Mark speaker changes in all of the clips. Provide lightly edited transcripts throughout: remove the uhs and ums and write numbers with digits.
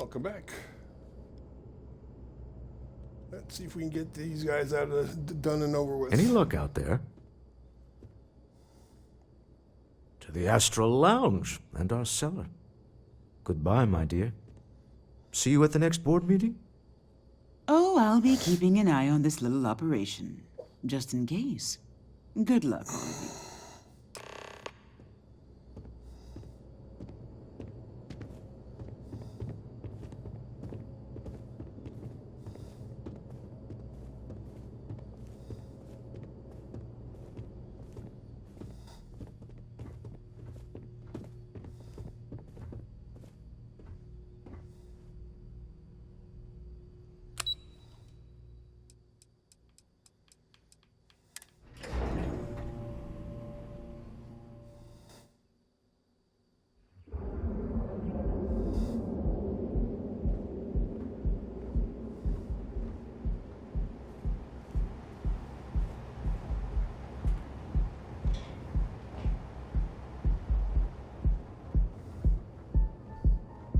Speaker 1: Welcome back. Let's see if we can get these guys out of done and over with.
Speaker 2: Any luck out there? To the Astral Lounge and our cellar. Goodbye, my dear. See you at the next board meeting?
Speaker 3: Oh, I'll be keeping an eye on this little operation, just in case. Good luck, all of you.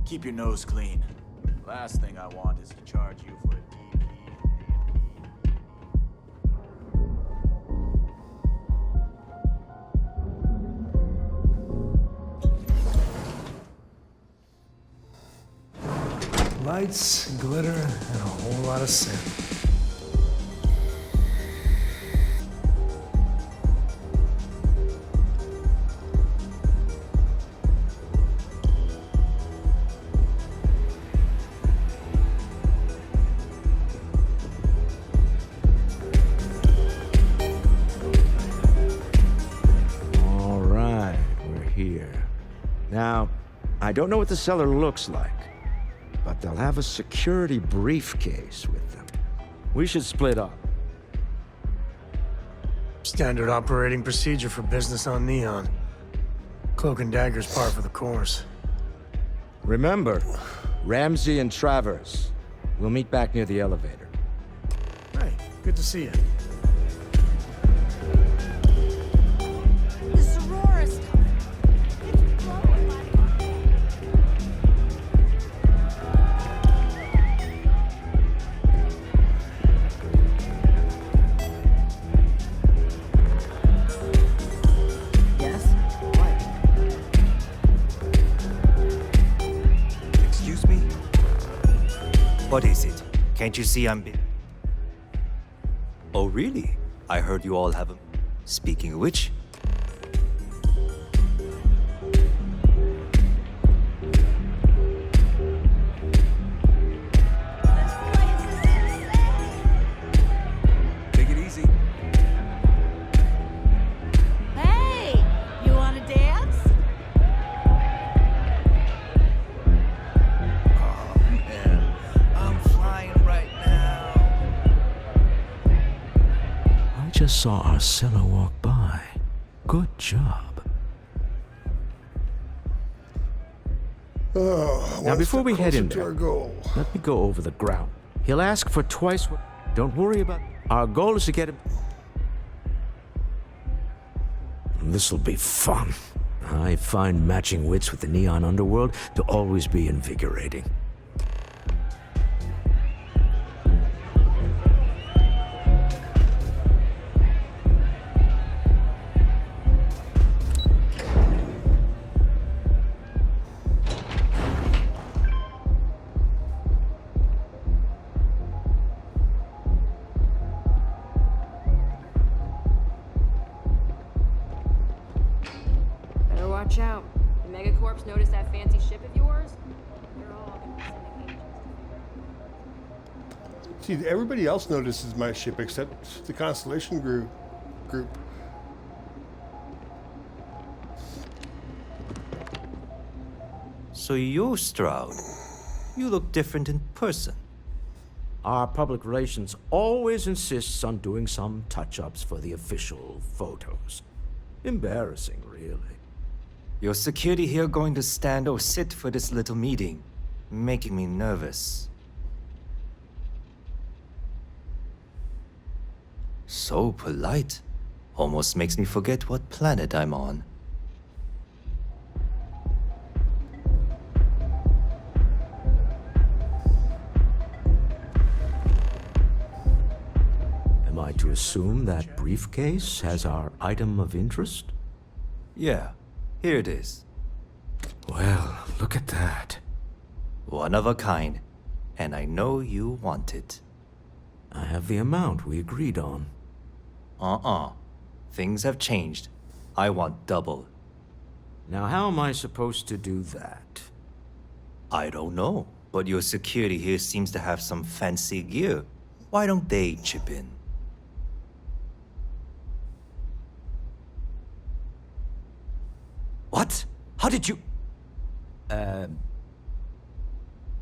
Speaker 4: Keep your nose clean. Last thing I want is to charge you for a DP.
Speaker 1: Lights, glitter, and a whole lot of sin.
Speaker 2: Now, I don't know what the cellar looks like, but they'll have a security briefcase with them. We should split up.
Speaker 5: Standard operating procedure for business on Neon. Cloak and dagger's par for the course.
Speaker 2: Remember, Ramsey and Travers. We'll meet back near the elevator.
Speaker 5: Hey, good to see you.
Speaker 6: What is it? Can't you see I'm Oh, really? I heard you all have a... Speaking of which...
Speaker 4: Take it easy.
Speaker 7: Hey! You wanna dance?
Speaker 2: Just saw our cellar walk by. Good job. Now, before we head in there, let me go over the ground. He'll ask for twice what... Don't worry about... Our goal is to get him... This'll be fun. I find matching wits with the Neon Underworld to always be invigorating.
Speaker 8: Watch out. The Megacorps noticed that fancy ship of yours? They're all gonna be sending agents.
Speaker 1: See, everybody else notices my ship except the Constellation group.
Speaker 6: So you're Stroud. You look different in person.
Speaker 2: Our public relations always insists on doing some touch-ups for the official photos. Embarrassing, really.
Speaker 6: Your security here going to stand or sit for this little meeting, making me nervous. So polite. Almost makes me forget what planet I'm on.
Speaker 2: assume that briefcase has our item of interest?
Speaker 6: Yeah, here it is.
Speaker 2: Well, look at that.
Speaker 6: One of a kind, and I know you want it.
Speaker 2: I have the amount we agreed on.
Speaker 6: Things have changed. I want double.
Speaker 2: Now, how am I supposed to do that?
Speaker 6: I don't know, but your security here seems to have some fancy gear. Why don't they chip in?
Speaker 2: What? How did you...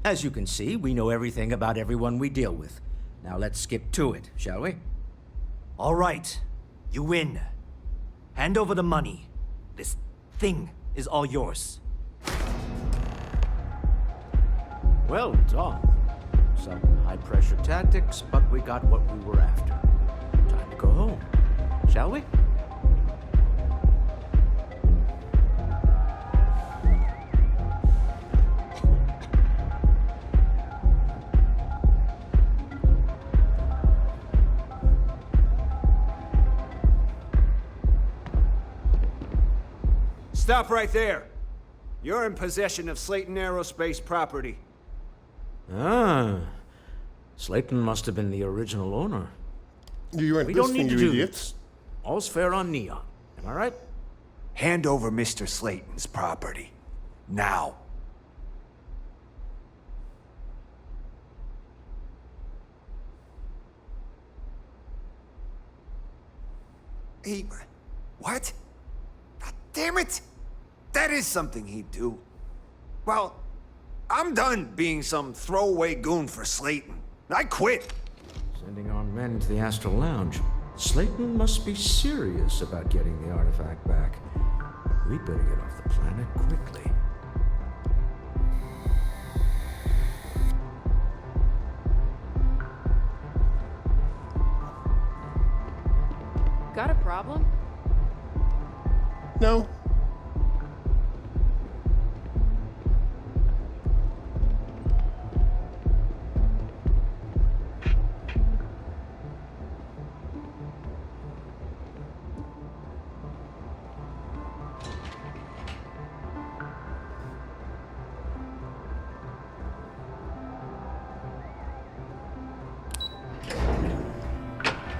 Speaker 2: As you can see, we know everything about everyone we deal with. Now let's skip to it, shall we?
Speaker 6: All right, you win. Hand over the money. This thing is all yours.
Speaker 2: Well done. Some high-pressure tactics, but we got what we were after. Time to go home, shall we?
Speaker 9: Stop right there. You're in possession of Slayton Aerospace property.
Speaker 2: Ah. Slayton must have been the original owner.
Speaker 1: You weren't
Speaker 2: We don't
Speaker 1: listening,
Speaker 2: need to
Speaker 1: you
Speaker 2: do
Speaker 1: idiots.
Speaker 2: this. All's fair on Neon. Am I right?
Speaker 9: Hand over Mr. Slayton's property. Now. He... What? God damn it! That is something he'd do. Well, I'm done being some throwaway goon for Slayton. I quit.
Speaker 2: Sending our men to the Astral Lounge. Slayton must be serious about getting the artifact back. We'd better get off the planet quickly.
Speaker 8: Got a problem?
Speaker 1: No.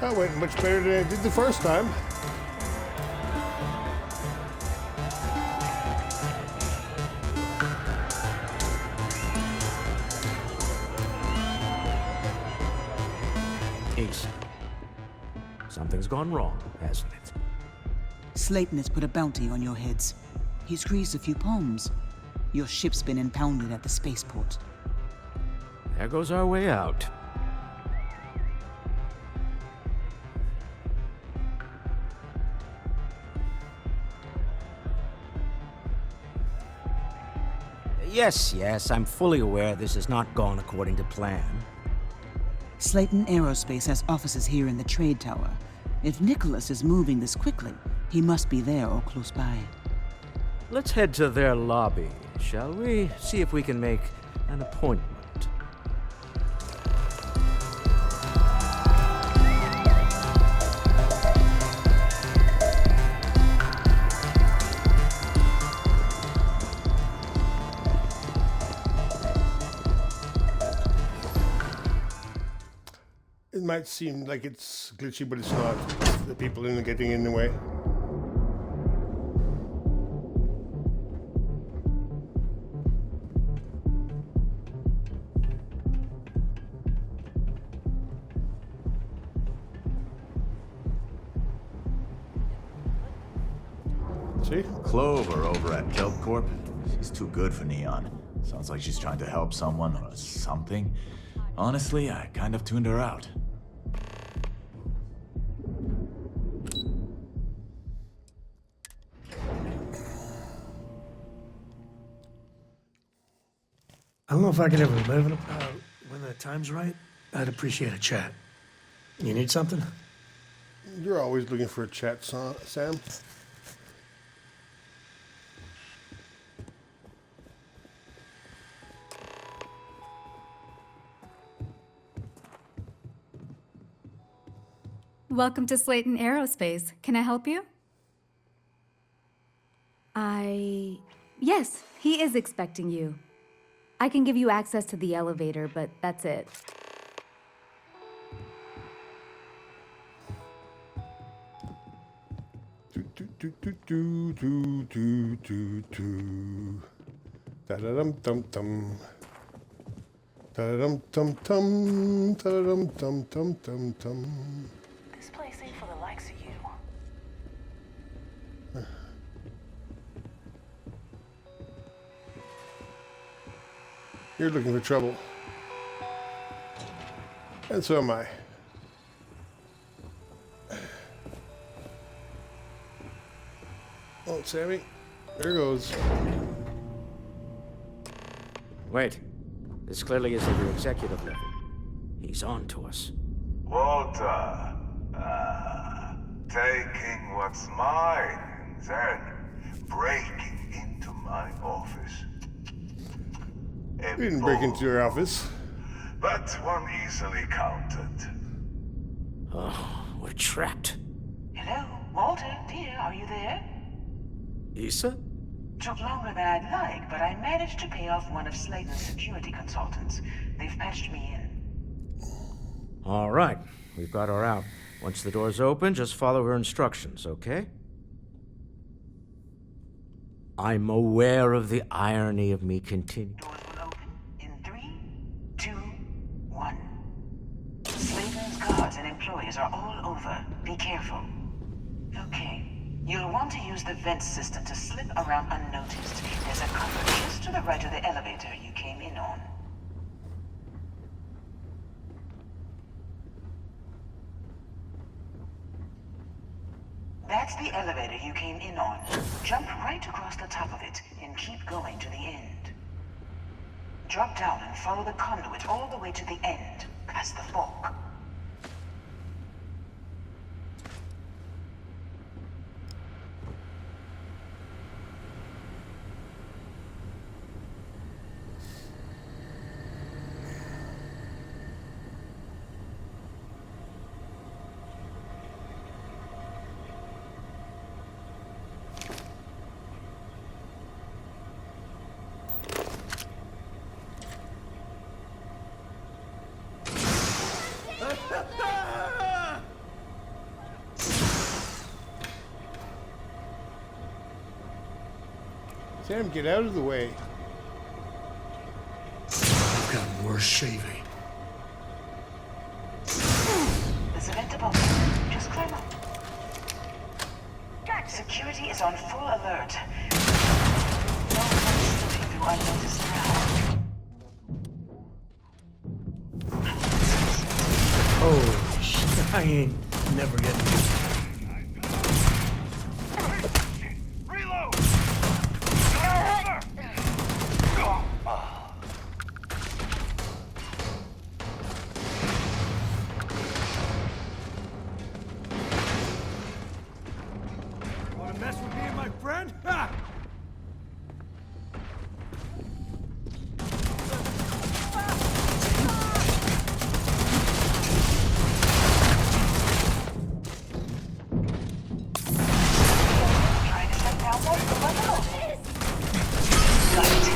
Speaker 1: That went much better than it did the first time.
Speaker 2: Ace. Something's gone wrong, hasn't it?
Speaker 3: Slayton has put a bounty on your heads. He's greased a few palms. Your ship's been impounded at the spaceport.
Speaker 2: There goes our way out. Yes, I'm fully aware this has not gone according to plan.
Speaker 3: Slayton Aerospace has offices here in the trade tower. If Nicholas is moving this quickly, he must be there or close by.
Speaker 2: Let's head to their lobby, shall we? See if we can make an appointment.
Speaker 1: It might seem like it's glitchy, but it's not. The people in getting in the way. See?
Speaker 4: Clover over at Kelp Corp. She's too good for Neon. Sounds like she's trying to help someone or something. Honestly, I kind of tuned her out.
Speaker 5: I don't know if I can ever live in when the time's right. I'd appreciate a chat. You need something?
Speaker 1: You're always looking for a chat, Sam.
Speaker 10: Welcome to Slayton Aerospace. Can I help you? Yes, he is expecting you. I can give you access to the elevator, but that's it.
Speaker 1: Da-da-dum-tum-tum. Da-da-dum-tum-tum. Da-da-dum-tum-tum-tum-tum.
Speaker 3: This place ain't for the likes of you.
Speaker 1: You're looking for trouble. And so am I. Oh, Sammy. There goes.
Speaker 2: Wait. This clearly isn't your executive level. He's on to us.
Speaker 11: Walter, taking what's mine and then breaking into my office.
Speaker 1: We didn't break into your office.
Speaker 11: But one easily counted.
Speaker 2: Oh, we're trapped.
Speaker 3: Hello, Walter, dear, are you there?
Speaker 2: Issa?
Speaker 3: Took longer than I'd like, but I managed to pay off one of Slayton's security consultants. They've patched me in.
Speaker 2: All right. We've got her out. Once the door's open, just follow her instructions, okay? I'm aware of the irony of me continuing.
Speaker 3: Doors will open in 3, 2, 1. Slayton's guards and employees are all over. Be careful. Okay. You'll want to use the vent system to slip around unnoticed. There's a cover just to the right of the elevator you came in on. That's the elevator you came in on. Jump right across the top of it and keep going to the end. Drop down and follow the conduit all the way to the end, past the fork.
Speaker 1: Sam, get out of the way.
Speaker 5: I've got worse shaving.
Speaker 3: There's a vent above you. Just climb up. Security is on full alert. No one slipping through unnoticed now.
Speaker 5: Oh, shit. I ain't never getting used to it.
Speaker 11: Reload!
Speaker 1: Want to mess with me and my friend? Ha!
Speaker 3: Trying to shut down one for one more. Got it.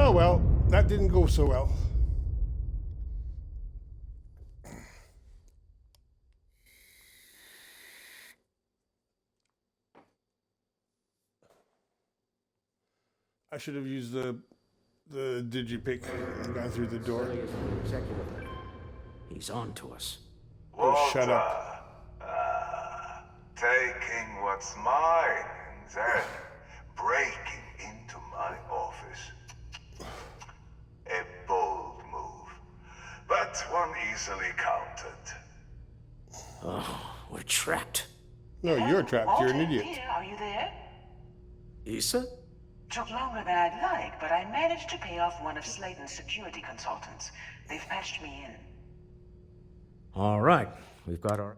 Speaker 1: Oh well, that didn't go so well. I should have used the digipick and gone through the door.
Speaker 2: Clearly isn't your executive level. He's on to us.
Speaker 1: Oh, shut up.
Speaker 11: what's mine, and then breaking into my office. A bold move, but one easily countered.
Speaker 2: Oh, we're trapped.
Speaker 1: No, you're trapped. You're an idiot.
Speaker 3: Peter, are you there?
Speaker 2: Issa?
Speaker 3: Took longer than I'd like, but I managed to pay off one of Slayton's security consultants. They've patched me in.
Speaker 2: All right, we've got our...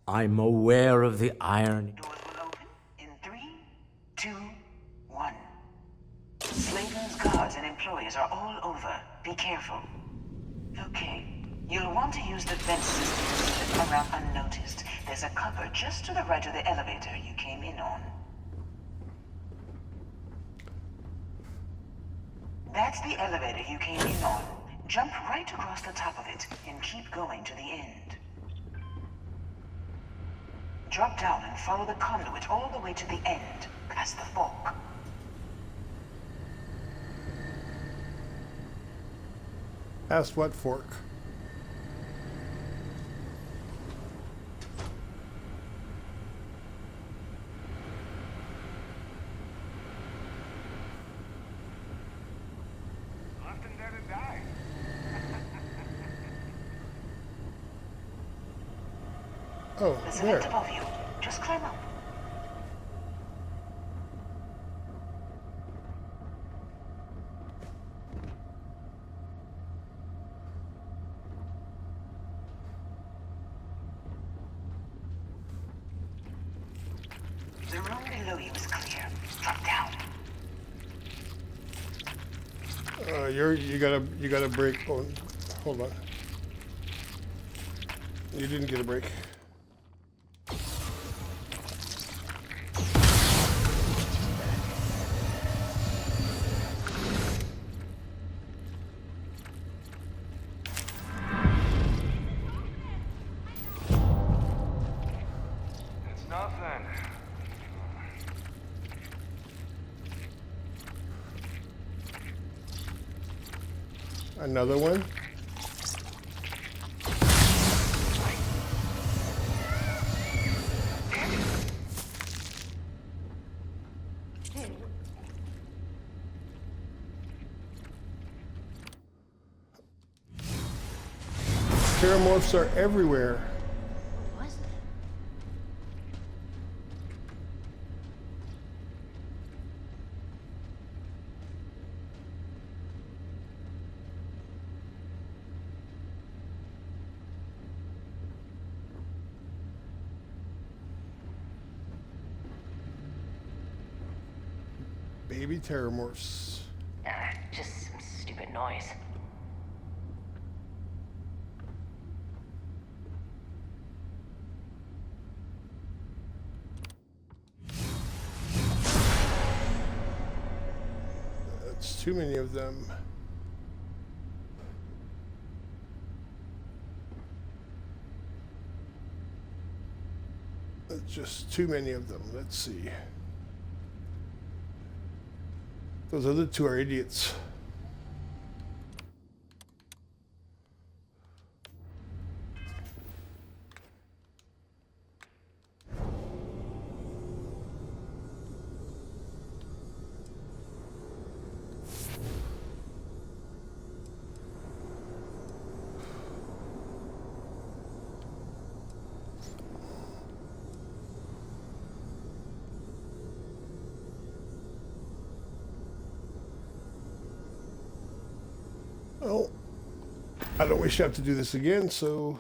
Speaker 2: I'm aware of the irony.
Speaker 3: Doors will open in 3, 2, 1. Slayton's guards and employees are all over. Be careful. Okay. You'll want to use the vent system to slip around unnoticed. There's a cover just to the right of the elevator you came in on. That's the elevator you came in on. Jump right across the top of it and keep going to the end. Drop down and follow the conduit all the way to the end, past the fork.
Speaker 1: Past what fork?
Speaker 11: Left and dead and die.
Speaker 1: Oh,
Speaker 3: There's a
Speaker 1: there.
Speaker 3: vent above you. Just climb up. The room below you is clear. Drop down.
Speaker 1: You gotta break. Oh, hold on. You didn't get a break.
Speaker 11: It's nothing.
Speaker 1: Another one. Paramorphs are everywhere.
Speaker 7: What was that?
Speaker 1: Baby Terramorphs.
Speaker 7: Just some stupid noise.
Speaker 1: That's too many of them. That's just too many of them. Let's see. Those other two are idiots. Well, I don't wish to have to do this again, so...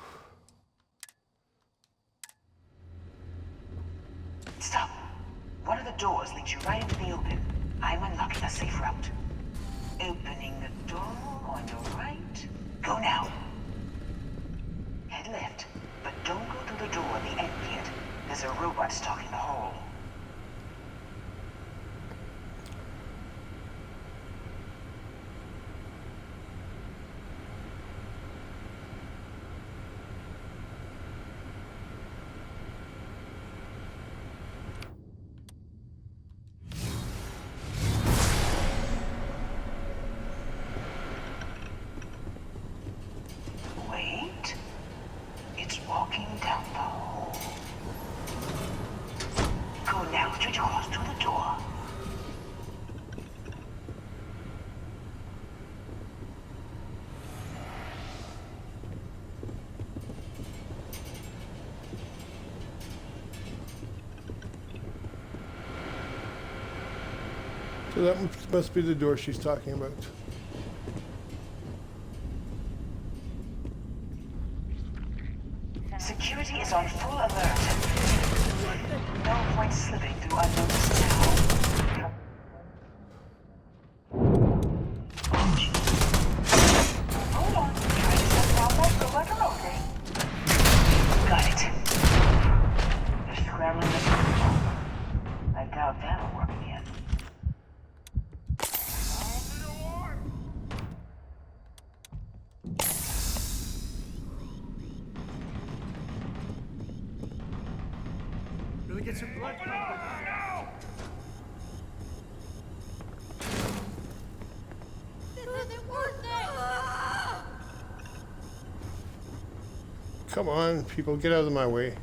Speaker 3: Stop. One of the doors leads you right into the open. I'm unlocking a safe route. Opening the door on your right. Go now. Head left, but don't go through the door at the end yet. There's a robot stalking the hall.
Speaker 1: So that must be the door she's talking about.
Speaker 3: Security is on full alert. No point slipping through unnoticed now. Hold on. Try to set down that door like a loading. Got it. They're scrambling the door. I doubt that'll work again.
Speaker 5: Really get some blood pumping.
Speaker 1: Come on, people, get out of my way.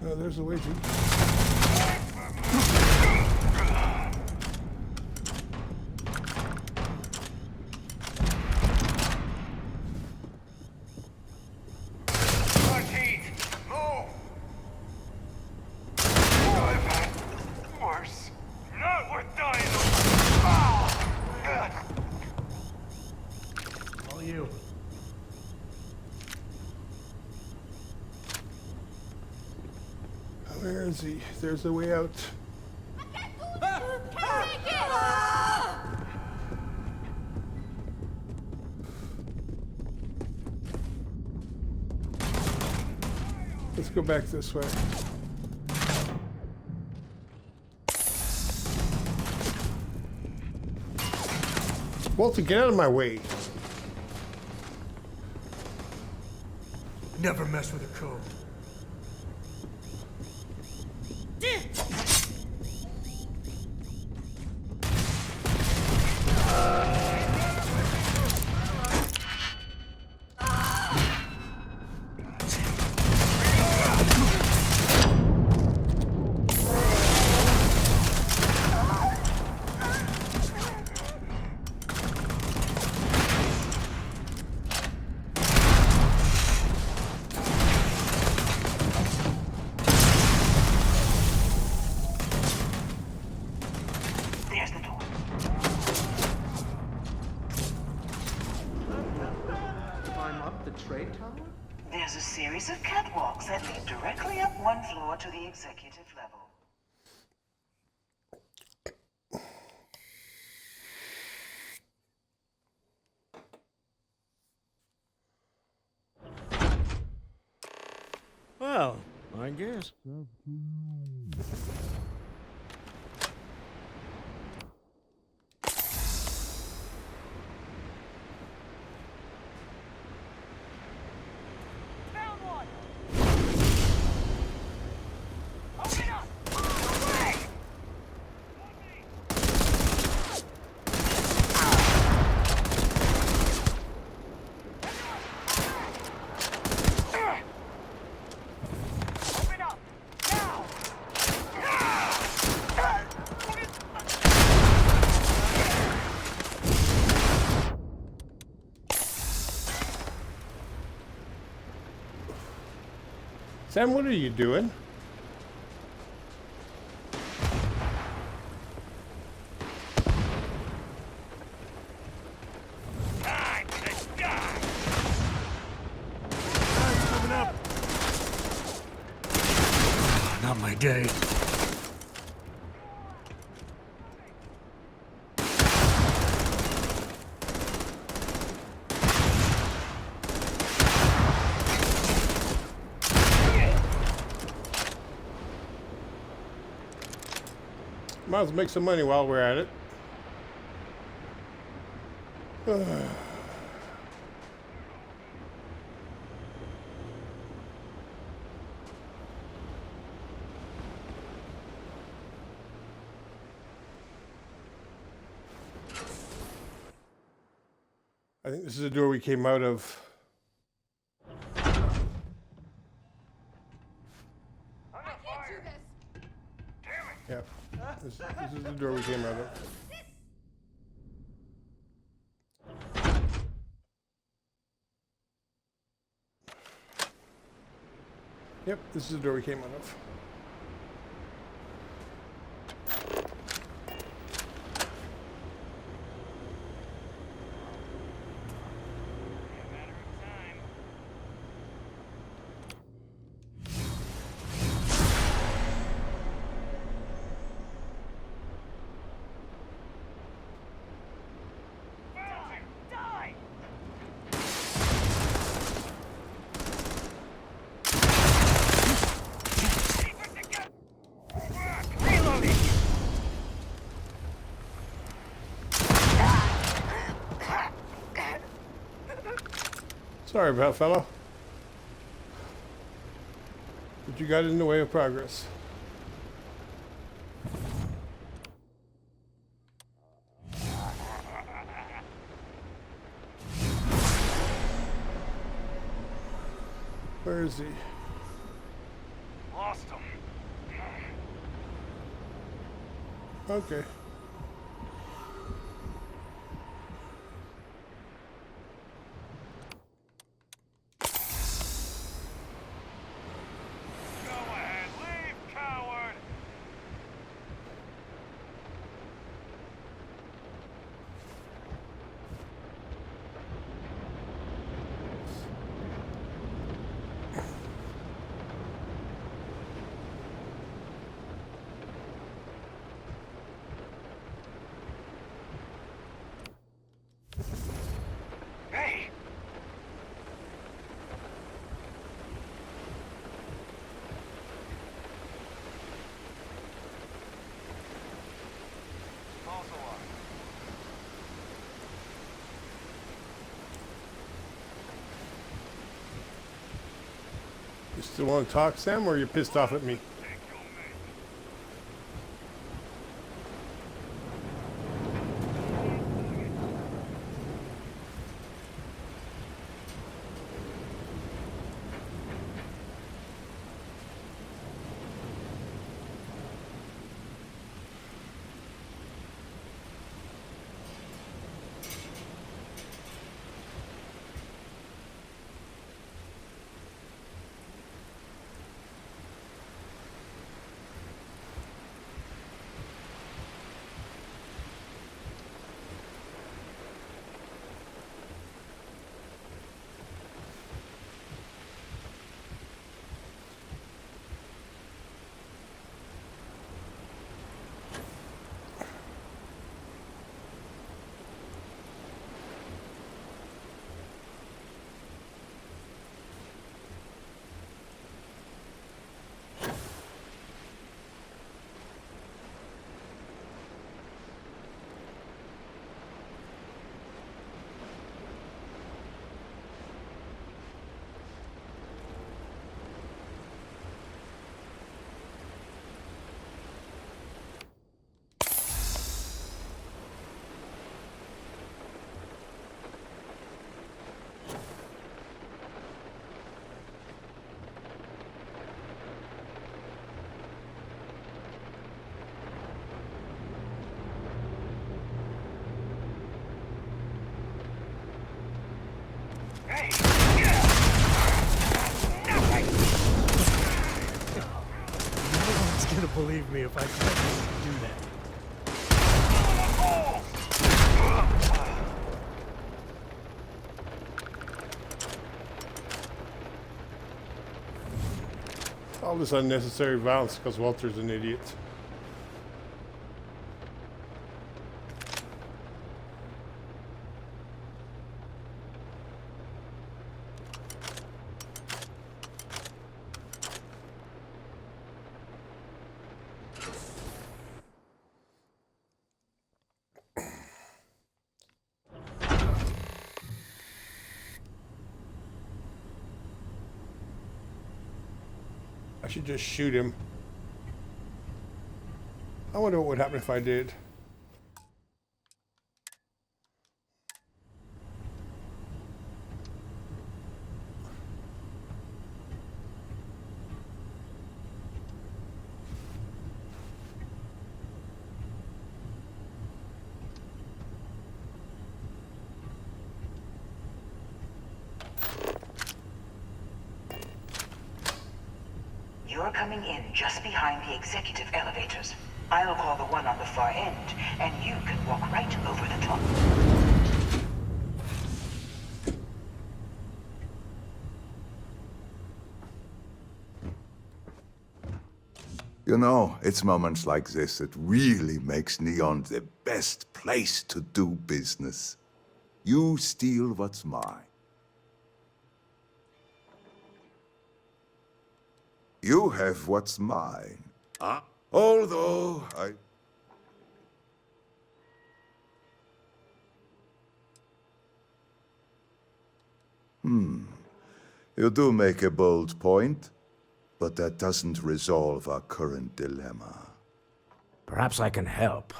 Speaker 1: Oh, there's a way to.
Speaker 11: Worse. Not worth dying.
Speaker 5: All you.
Speaker 1: Where is he? There's a way out. Let's go back this way. Walter, get out of my way.
Speaker 5: Never mess with a code.
Speaker 3: There's the door.
Speaker 2: Climb up the trade tower?
Speaker 3: There's a series of catwalks that lead directly up one floor to the executive level.
Speaker 2: Well, I guess.
Speaker 1: Sam, what are you doing?
Speaker 11: Time to die.
Speaker 5: Coming up. Not my day.
Speaker 1: Might as well make some money while we're at it. I think this is the door we came out of. Yep. This is the door we came out of. Yep, this is the door we came out of. Sorry about fella. But you got in the way of progress. Where is he?
Speaker 11: Lost him.
Speaker 1: Okay. You still want to talk, Sam, or are you pissed off at me?
Speaker 5: Believe me if I can't do that.
Speaker 1: All this unnecessary violence because Walter's an idiot. I should just shoot him. I wonder what would happen if I did.
Speaker 3: You're coming in just behind the executive elevators. I'll call the one on the far end, and you can walk right over the top.
Speaker 11: You know, it's moments like this that really makes Neon the best place to do business. You steal what's mine. You have what's mine. Although I... You do make a bold point, but that doesn't resolve our current dilemma.
Speaker 2: Perhaps I can help.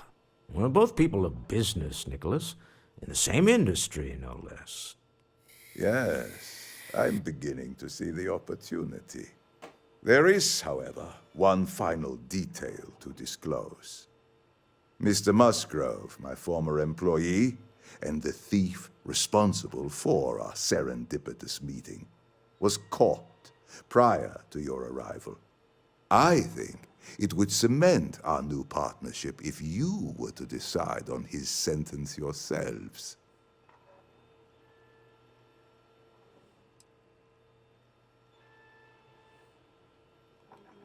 Speaker 2: We're both people of business, Nicholas. In the same industry, no less.
Speaker 11: Yes, I'm beginning to see the opportunity. There is, however, one final detail to disclose. Mr. Musgrove, my former employee, and the thief responsible for our serendipitous meeting, was caught prior to your arrival. I think it would cement our new partnership if you were to decide on his sentence yourselves.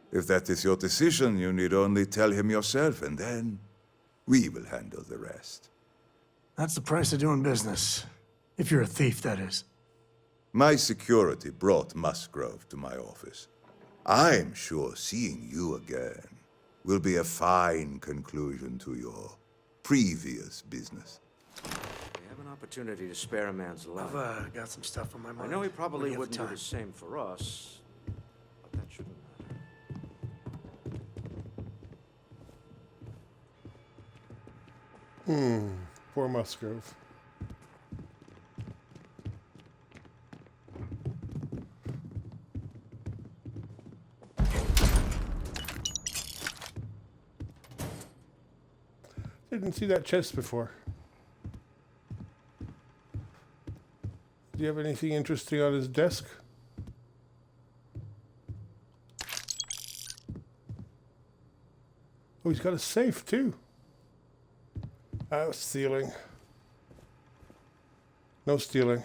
Speaker 11: If that is your decision, you need only tell him yourself, and then we will handle the rest.
Speaker 5: That's the price of doing business. If you're a thief, that is.
Speaker 11: My security brought Musgrove to my office. I'm sure seeing you again will be a fine conclusion to your previous business.
Speaker 2: We have an opportunity to spare a man's life.
Speaker 5: I've got some stuff on my mind.
Speaker 2: I know he probably
Speaker 5: When you have
Speaker 2: wouldn't do
Speaker 5: time.
Speaker 2: the same for us, but that shouldn't matter.
Speaker 1: Poor Musgrove. Didn't see that chest before. Do you have anything interesting on his desk? Oh, he's got a safe too. Stealing. No stealing.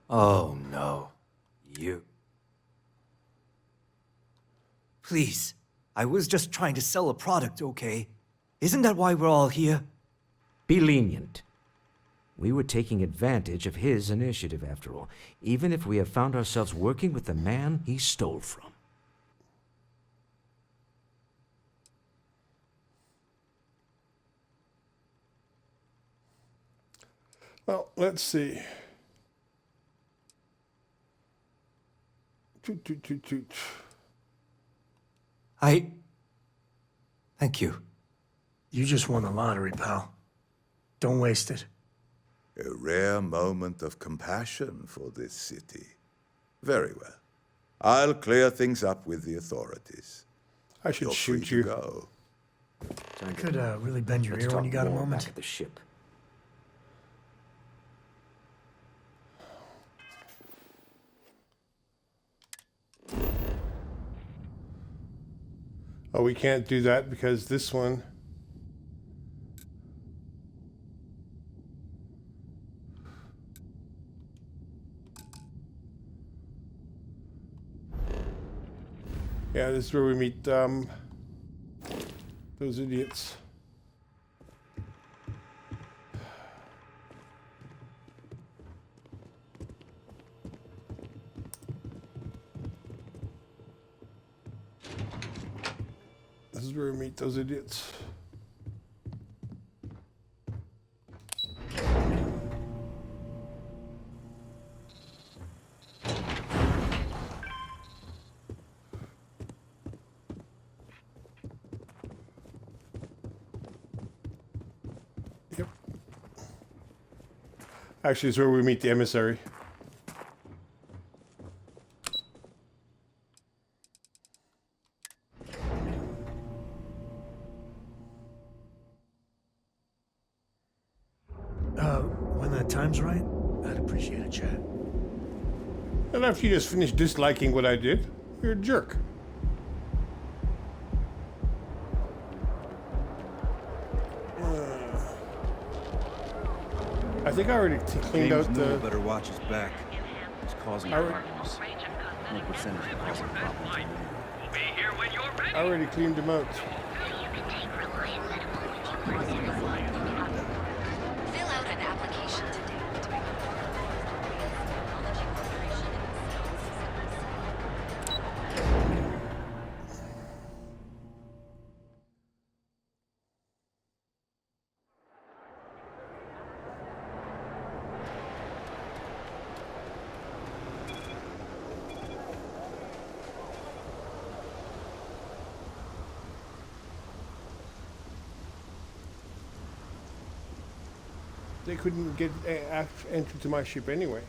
Speaker 6: Oh, no. You. Please. I was just trying to sell a product, okay? Isn't that why we're all here?
Speaker 2: Be lenient. We were taking advantage of his initiative, after all, even if we have found ourselves working with the man he stole from.
Speaker 1: Well, let's see. Toot, toot, toot, toot.
Speaker 6: Thank you.
Speaker 5: You just won the lottery, pal. Don't waste it.
Speaker 11: A rare moment of compassion for this city. Very well. I'll clear things up with the authorities.
Speaker 1: I should
Speaker 11: You're
Speaker 1: shoot
Speaker 11: free
Speaker 1: you.
Speaker 11: to go.
Speaker 5: I could really bend your
Speaker 2: Let's
Speaker 5: ear when
Speaker 2: talk
Speaker 5: you got a
Speaker 2: more
Speaker 5: moment.
Speaker 2: back at the ship.
Speaker 1: Oh, we can't do that because this one. Yeah, this is where we meet those idiots. This is where we meet those idiots. Yep. Actually, it's where we meet the emissary.
Speaker 5: When the time's right, I'd appreciate a chat.
Speaker 1: And after you just finished disliking what I did, you're a jerk. I think I already cleaned out the.
Speaker 12: better watch his back. He's causing problems. What percentage of causing problems?
Speaker 1: I already cleaned him out.
Speaker 7: Fill out an application today.
Speaker 1: They couldn't get entry to my ship anyway.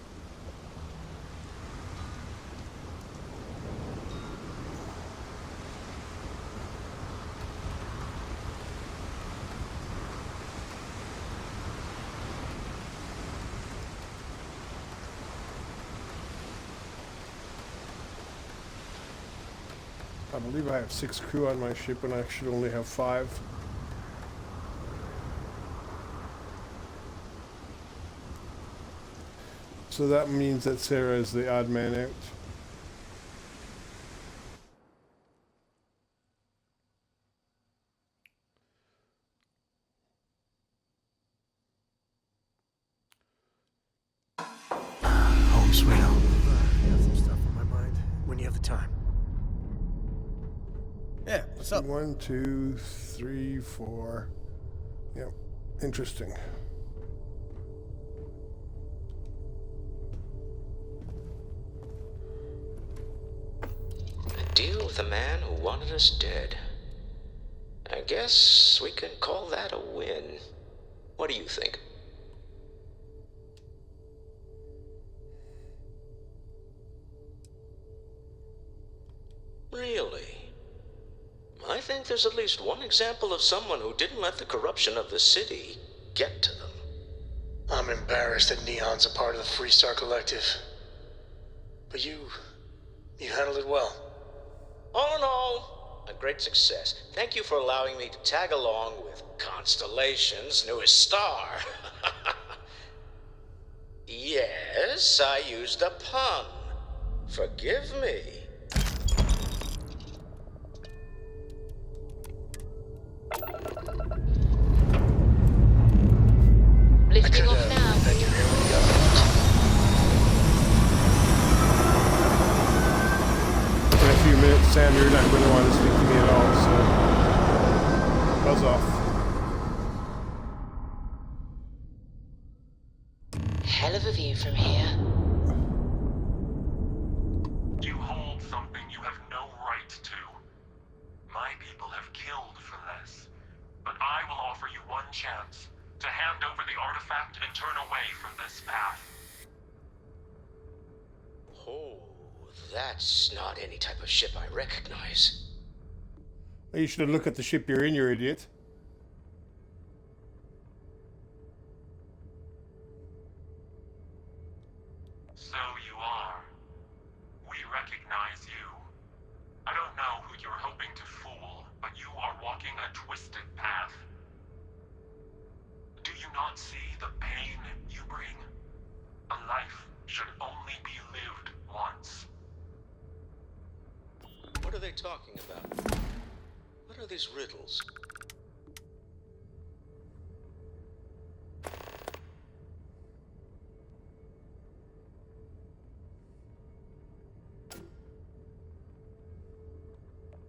Speaker 1: I believe I have 6 crew on my ship and I should only have 5. So that means that Sarah is the odd man out.
Speaker 5: Home sweet home. I got some stuff on my mind when you have the time.
Speaker 12: Yeah, what's up?
Speaker 1: 1, 2, 3, 4. Yep, interesting.
Speaker 2: Deal with a man who wanted us dead. I guess we can call that a win. What do you think? Really? I think there's at least one example of someone who didn't let the corruption of the city get to them.
Speaker 5: I'm embarrassed that Neon's a part of the Freestar Collective. But you handled it well.
Speaker 2: All in all, a great success. Thank you for allowing me to tag along with Constellation's newest star. Yes, I used a pun. Forgive me.
Speaker 7: Lifting off now.
Speaker 1: In a few minutes, Sam, you're not going to want to speak to me at all, so buzz off.
Speaker 7: Hell of a view from here.
Speaker 13: You hold something you have no right to. My people have killed for less, but I will offer you one chance to hand over the artifact and turn away from this path.
Speaker 2: Oh, that's not any type of ship I recognize.
Speaker 1: You should have looked at the ship you're in, you idiot.
Speaker 13: So you are. We recognize you. I don't know who you're hoping to fool, but you are walking a twisted path. Do you not see the pain you bring? A life should only be lived once.
Speaker 2: What are they talking about? What are these riddles?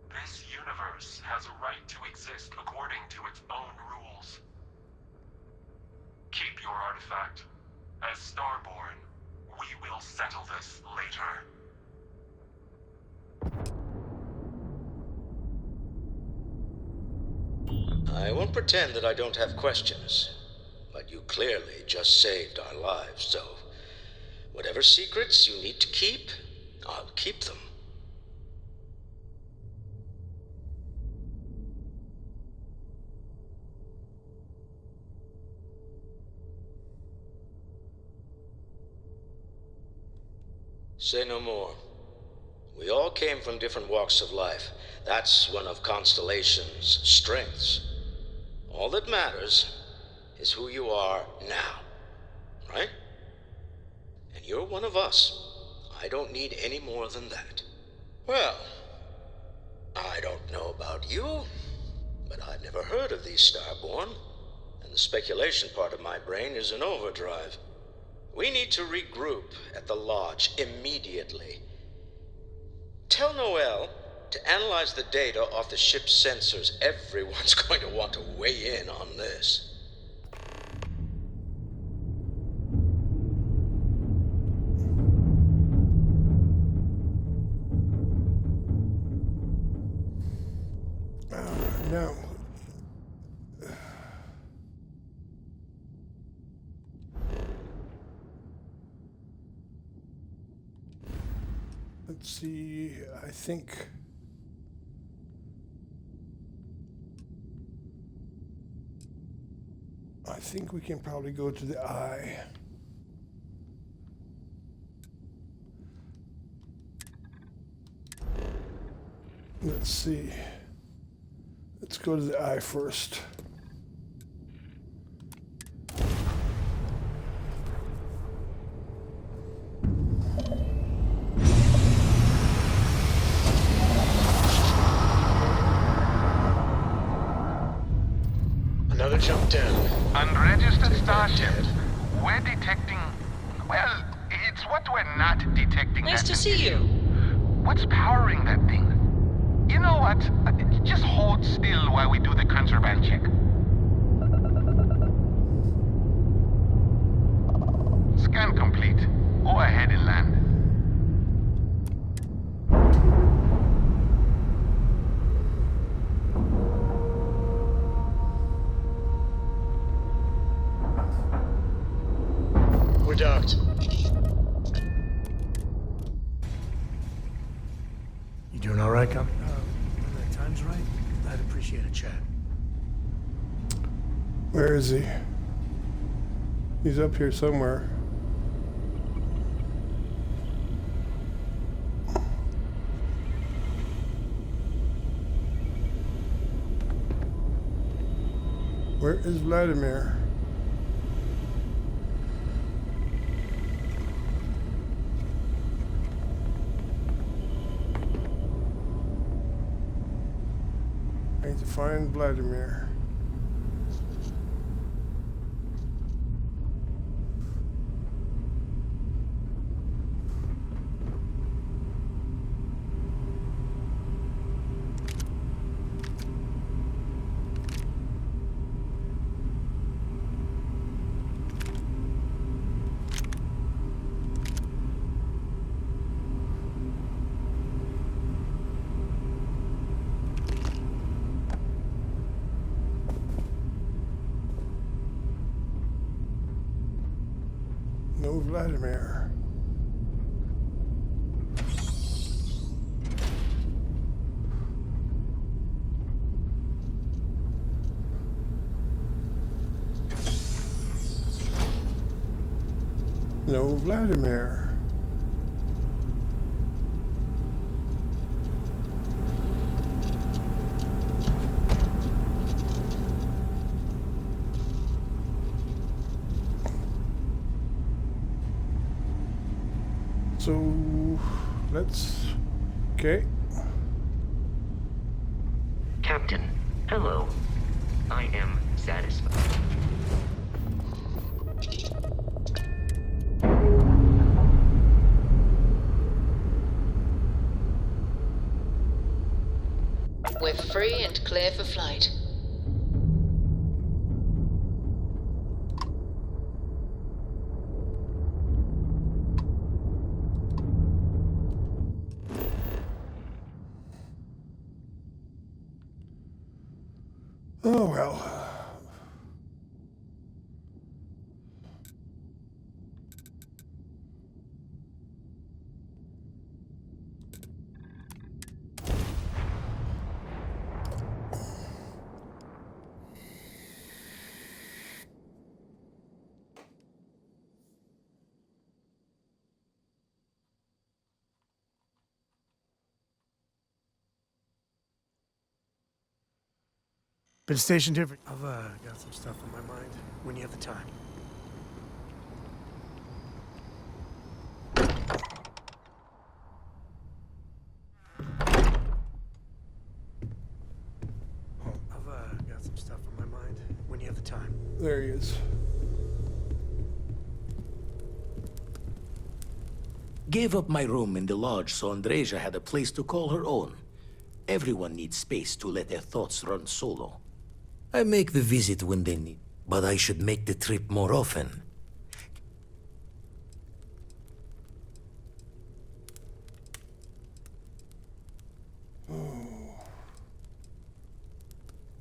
Speaker 13: This universe has a right to exist according to its own rules. Keep your artifact. As Starborn, we will settle this later.
Speaker 2: I won't pretend that I don't have questions, but you clearly just saved our lives, so whatever secrets you need to keep, I'll keep them. Say no more. We all came from different walks of life. That's one of Constellation's strengths. All that matters is who you are now. one of us. I don't need any more than that. Well, I don't know about you, but I've never heard of these Starborn, and the speculation part of my brain is in overdrive. We need to regroup at the lodge immediately. Tell Noel to analyze the data off the ship's sensors. Everyone's going to want to weigh in on this.
Speaker 1: Now, let's see, I think we can probably go to the eye. Let's see. Let's go to the eye first.
Speaker 5: Another jump down.
Speaker 14: Unregistered starship. We're detecting... Well, it's what we're not detecting.
Speaker 7: Nice to see you.
Speaker 14: What's powering that thing? You know what? Just hold still while we do the contraband check. Scan complete. Go ahead and land.
Speaker 5: We're docked.
Speaker 15: You doing all right, Cap? When the time's right, I'd appreciate a chat.
Speaker 1: Where is he? He's up here somewhere. Where is Vladimir? I need to find Vladimir. No Vladimir. No Vladimir. So let's... Okay.
Speaker 16: Captain, hello. I am satisfied.
Speaker 7: We're free and clear for flight.
Speaker 1: Oh well.
Speaker 15: Been stationed here for... I've got some stuff on my mind when you have the time. anytime.
Speaker 1: There he is.
Speaker 17: Gave up my room in the lodge so Andreja had a place to call her own. Everyone needs space to let their thoughts run solo. I make the visit when they need, but I should make the trip more often.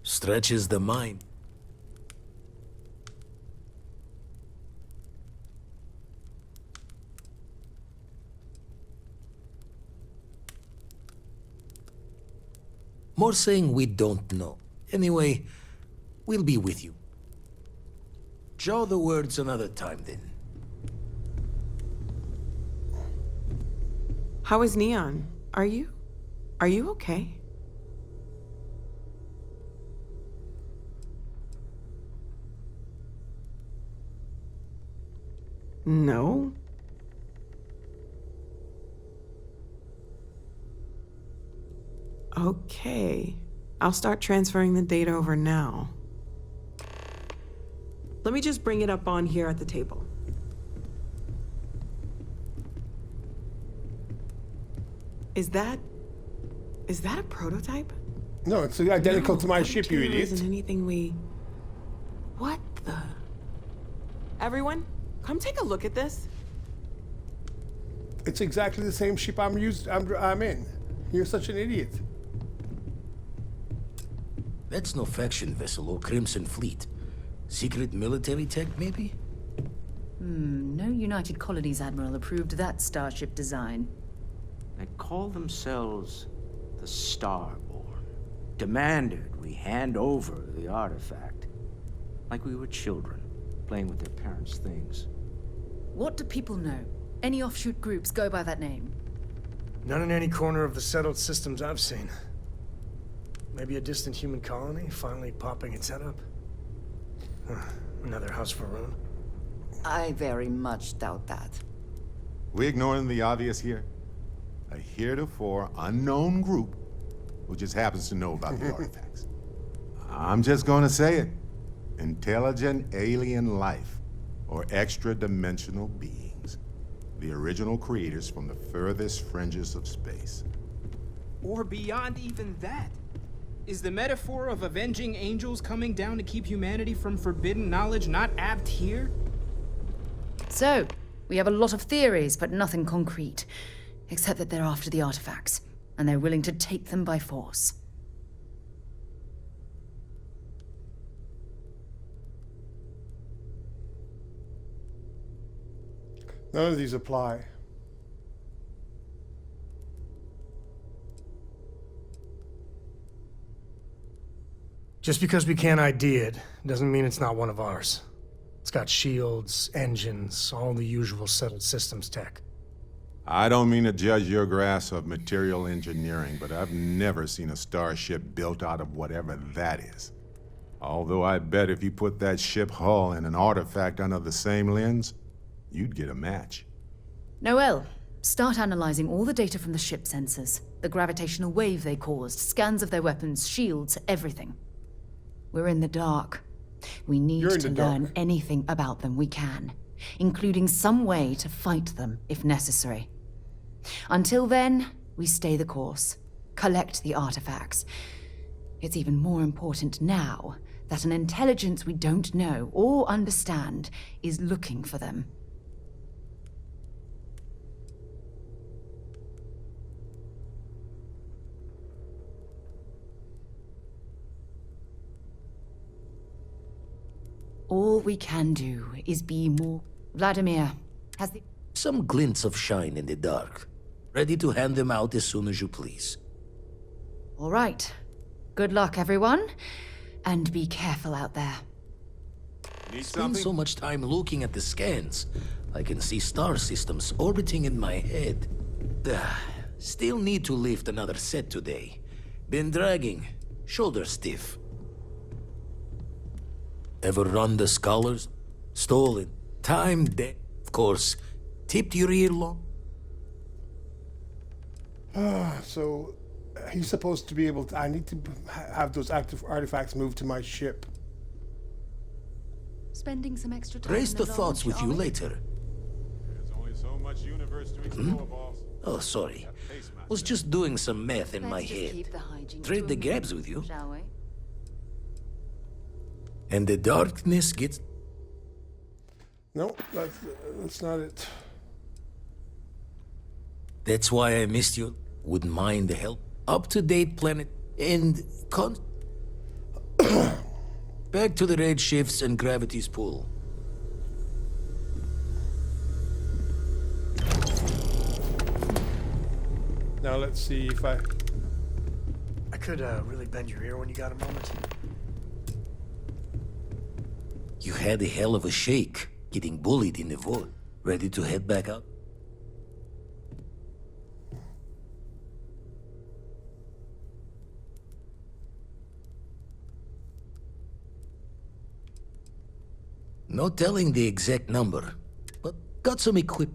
Speaker 17: Stretches the mind. More saying we don't know. Anyway, we'll be with you. Jaw the words another time then.
Speaker 18: How is Neon? Are you okay? No. Okay. I'll start transferring the data over now. Let me just bring it up on here at the table. Is that a prototype?
Speaker 1: No, it's identical to my
Speaker 18: that
Speaker 1: ship, you
Speaker 18: material
Speaker 1: idiot.
Speaker 18: Isn't anything we... What the... Everyone, come take a look at this.
Speaker 1: It's exactly the same ship I'm in. You're such an idiot.
Speaker 17: That's no faction vessel or Crimson Fleet. Secret military tech, maybe?
Speaker 19: No United Colonies Admiral approved that starship design.
Speaker 12: They call themselves the Starborn. Demanded we hand over the artifact. Like we were children, playing with their parents' things.
Speaker 19: What do people know? Any offshoot groups go by that name?
Speaker 15: None in any corner of the settled systems I've seen. Maybe a distant human colony finally popping its head up. Another house for Rune.
Speaker 19: I very much doubt that.
Speaker 20: We ignoring the obvious here? A heretofore unknown group who just happens to know about the artifacts. I'm just gonna say it. Intelligent alien life, or extra-dimensional beings. The original creators from the furthest fringes of space.
Speaker 21: Or beyond even that. Is the metaphor of avenging angels coming down to keep humanity from forbidden knowledge not apt here?
Speaker 19: So, we have a lot of theories, but nothing concrete. Except that they're after the artifacts, and they're willing to take them by force.
Speaker 1: None of these apply.
Speaker 15: Just because we can't ID it, doesn't mean it's not one of ours. It's got shields, engines, all the usual settled systems tech.
Speaker 20: I don't mean to judge your grasp of material engineering, but I've never seen a starship built out of whatever that is. Although I bet if you put that ship hull and an artifact under the same lens, you'd get a match.
Speaker 19: Noel, start analyzing all the data from the ship sensors. The gravitational wave they caused, scans of their weapons, shields, everything. We're in the dark. We need to learn anything about them we can, including some way to fight them if necessary. Until then, we stay the course, collect the artifacts. It's even more important now that an intelligence we don't know or understand is looking for them. All we can do is be more... Vladimir, has the...
Speaker 17: Some glints of shine in the dark. Ready to hand them out as soon as you please.
Speaker 19: All right. Good luck, everyone. And be careful out there.
Speaker 17: Spend so much time looking at the scans. I can see star systems orbiting in my head. Still need to lift another set today. Been dragging. Shoulder stiff. Ever run the scholars? Stolen. Time dead. Of course. Tipped your ear long?
Speaker 1: So, he's supposed to be able to... I need to have those active artifacts moved to my ship.
Speaker 10: Spending some extra time
Speaker 17: Raise
Speaker 10: in
Speaker 17: the
Speaker 10: the
Speaker 17: thoughts
Speaker 10: lodge,
Speaker 17: with
Speaker 10: are
Speaker 17: you
Speaker 10: we?
Speaker 17: later.
Speaker 20: There's only so much universe to explore, boss.
Speaker 17: Oh, sorry. Was just doing some math in my
Speaker 10: Let's just
Speaker 17: head.
Speaker 10: keep the hijinks
Speaker 17: Trade
Speaker 10: to a
Speaker 17: the
Speaker 10: minimum,
Speaker 17: gabs with you.
Speaker 10: shall we?
Speaker 17: And the darkness gets...
Speaker 1: No, that's not it.
Speaker 17: That's why I missed you. Wouldn't mind the help. Up-to-date planet and back to the red shifts and gravity's pull.
Speaker 1: Now let's see if I
Speaker 15: could really bend your ear when you got a moment.
Speaker 17: You had a hell of a shake, getting bullied in the vault. Ready to head back up? No telling the exact number, but got some equip.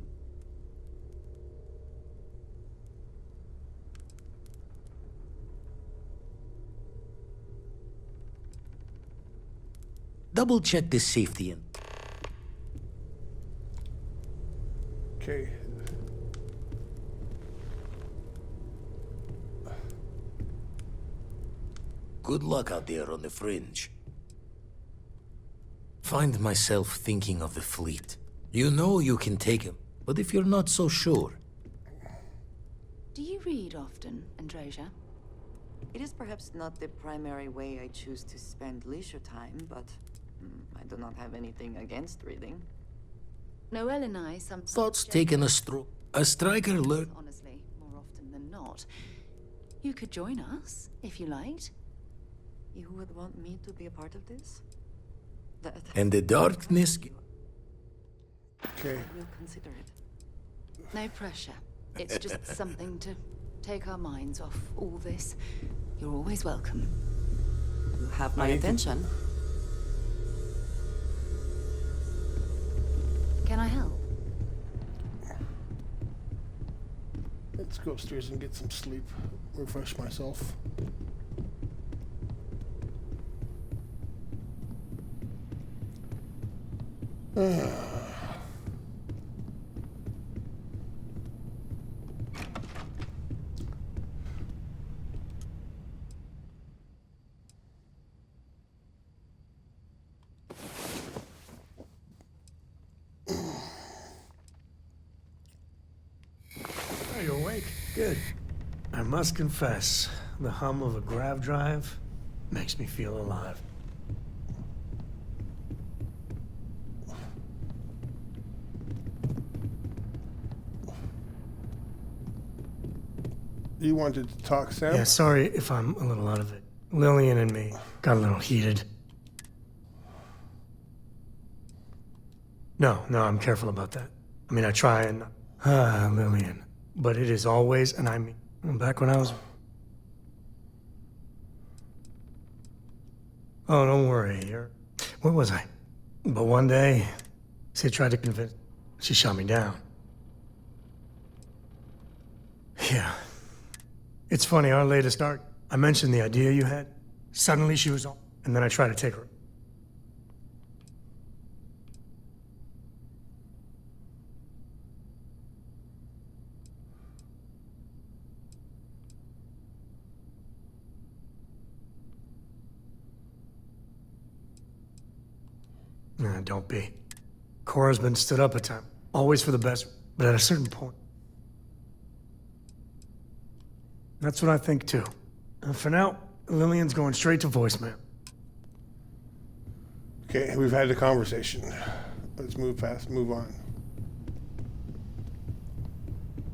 Speaker 17: Double check the safety and...
Speaker 1: Okay.
Speaker 17: Good luck out there on the fringe. Find myself thinking of the fleet. You know you can take him, but if you're not so sure...
Speaker 10: Do you read often, Androsia?
Speaker 9: It is perhaps not the primary way I choose to spend leisure time, but I do not have anything against reading.
Speaker 10: Noel and I sometimes...
Speaker 17: Thoughts taken a stroll. A striker learn...
Speaker 10: Honestly, more often than not. You could join us, if you liked.
Speaker 9: You would want me to be a part of this?
Speaker 17: And the darkness...
Speaker 1: Okay.
Speaker 9: I will consider it.
Speaker 10: No pressure. It's just something to take our minds off all this. You're always welcome.
Speaker 9: You have my attention.
Speaker 10: Can I help?
Speaker 1: Let's go upstairs and get some sleep. Refresh myself.
Speaker 15: Are you awake? Good. I must confess, the hum of a grav drive makes me feel alive.
Speaker 1: You wanted to talk, Sam?
Speaker 15: Yeah, sorry if I'm a little out of it. Lillian and me got a little heated. No, I'm careful about that. I mean, I try and... Lillian. But it is always, and I mean, back when I was... Oh, don't worry. Where was I? But one day, she tried to convince... She shot me down. Yeah. It's funny, our latest art, I mentioned the idea you had. Suddenly she was on, and then I tried to take her. Nah, don't be. Cora's been stood up a time, always for the best, but at a certain point. That's what I think too. And for now, Lillian's going straight to voicemail.
Speaker 1: Okay, we've had the conversation. Let's move on.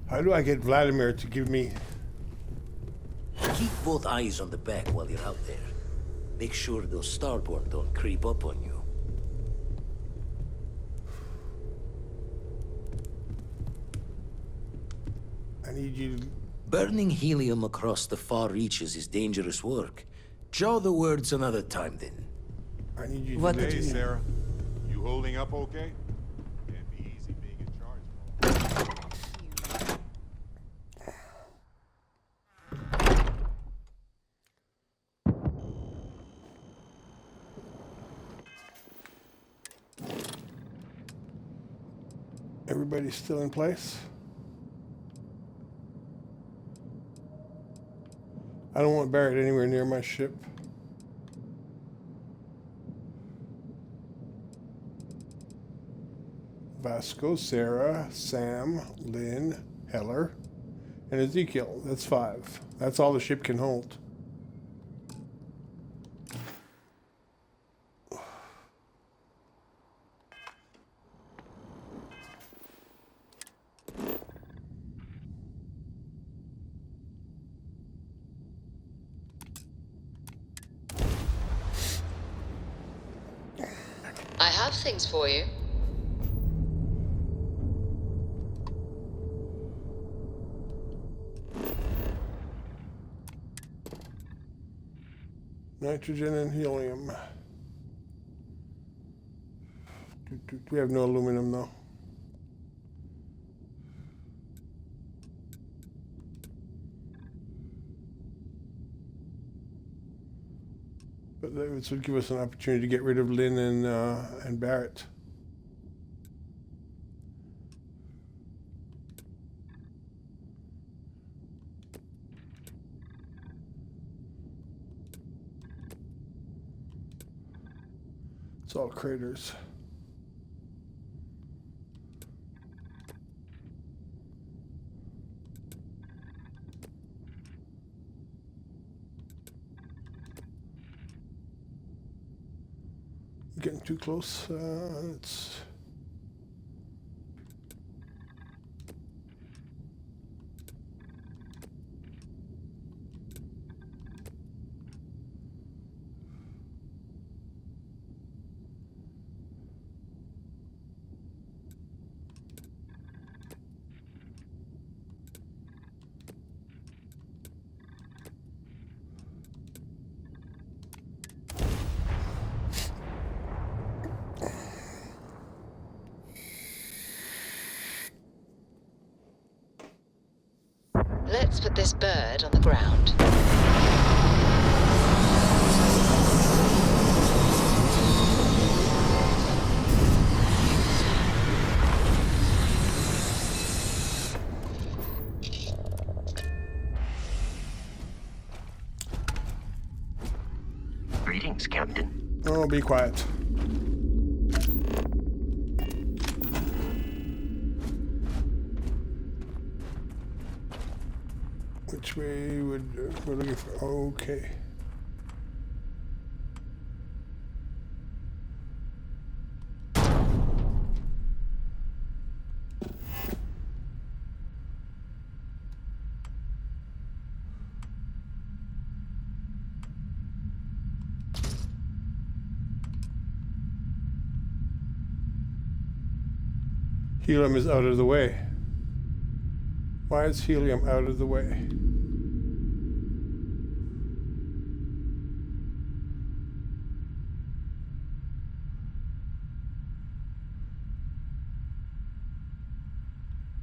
Speaker 1: How do I get Vladimir to give me...
Speaker 17: Keep both eyes on the back while you're out there. Make sure those Starborn don't creep up on you.
Speaker 1: I need you to...
Speaker 17: Burning helium across the far reaches is dangerous work. Jaw the words another time, then.
Speaker 1: I need you
Speaker 9: What
Speaker 1: to...
Speaker 9: did
Speaker 20: Hey,
Speaker 9: you mean?
Speaker 20: Sarah. You holding up okay? Can't be easy being in charge.
Speaker 1: Everybody's still in place. I don't want Barrett anywhere near my ship. Vasco, Sarah, Sam, Lynn, Heller, and Ezekiel. That's 5. That's all the ship can hold.
Speaker 7: I have things for you.
Speaker 1: Nitrogen and helium. We have no aluminum though. But this would give us an opportunity to get rid of Lynn and Barrett. It's all craters. Getting too close. It's
Speaker 7: Let's put this bird on the ground.
Speaker 16: Greetings, Captain.
Speaker 1: oh, be quiet. Which way would we're looking for? Okay. Helium is out of the way. Why is helium out of the way?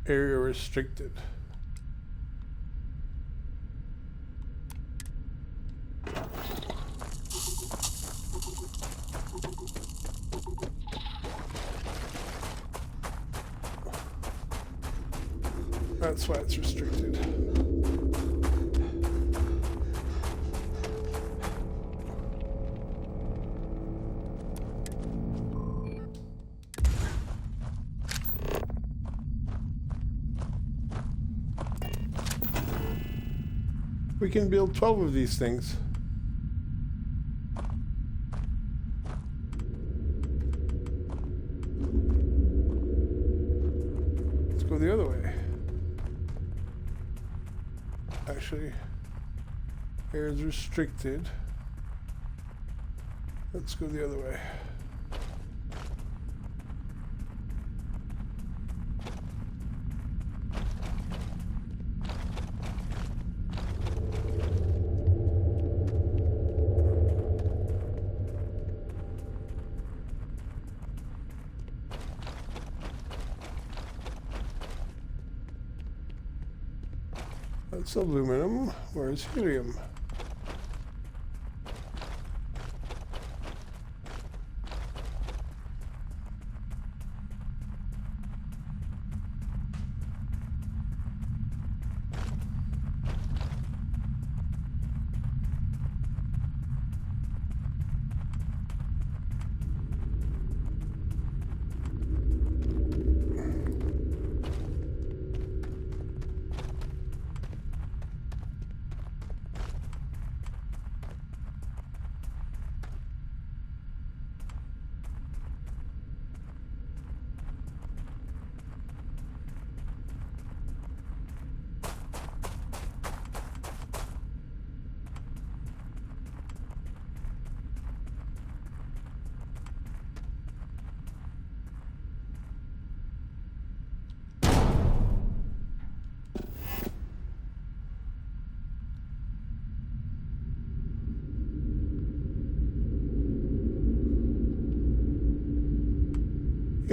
Speaker 1: Area restricted. That's why it's restricted. We can build 12 of these things. Let's go the other way. Actually, air is restricted. Let's go the other way. That's aluminum. Where's helium?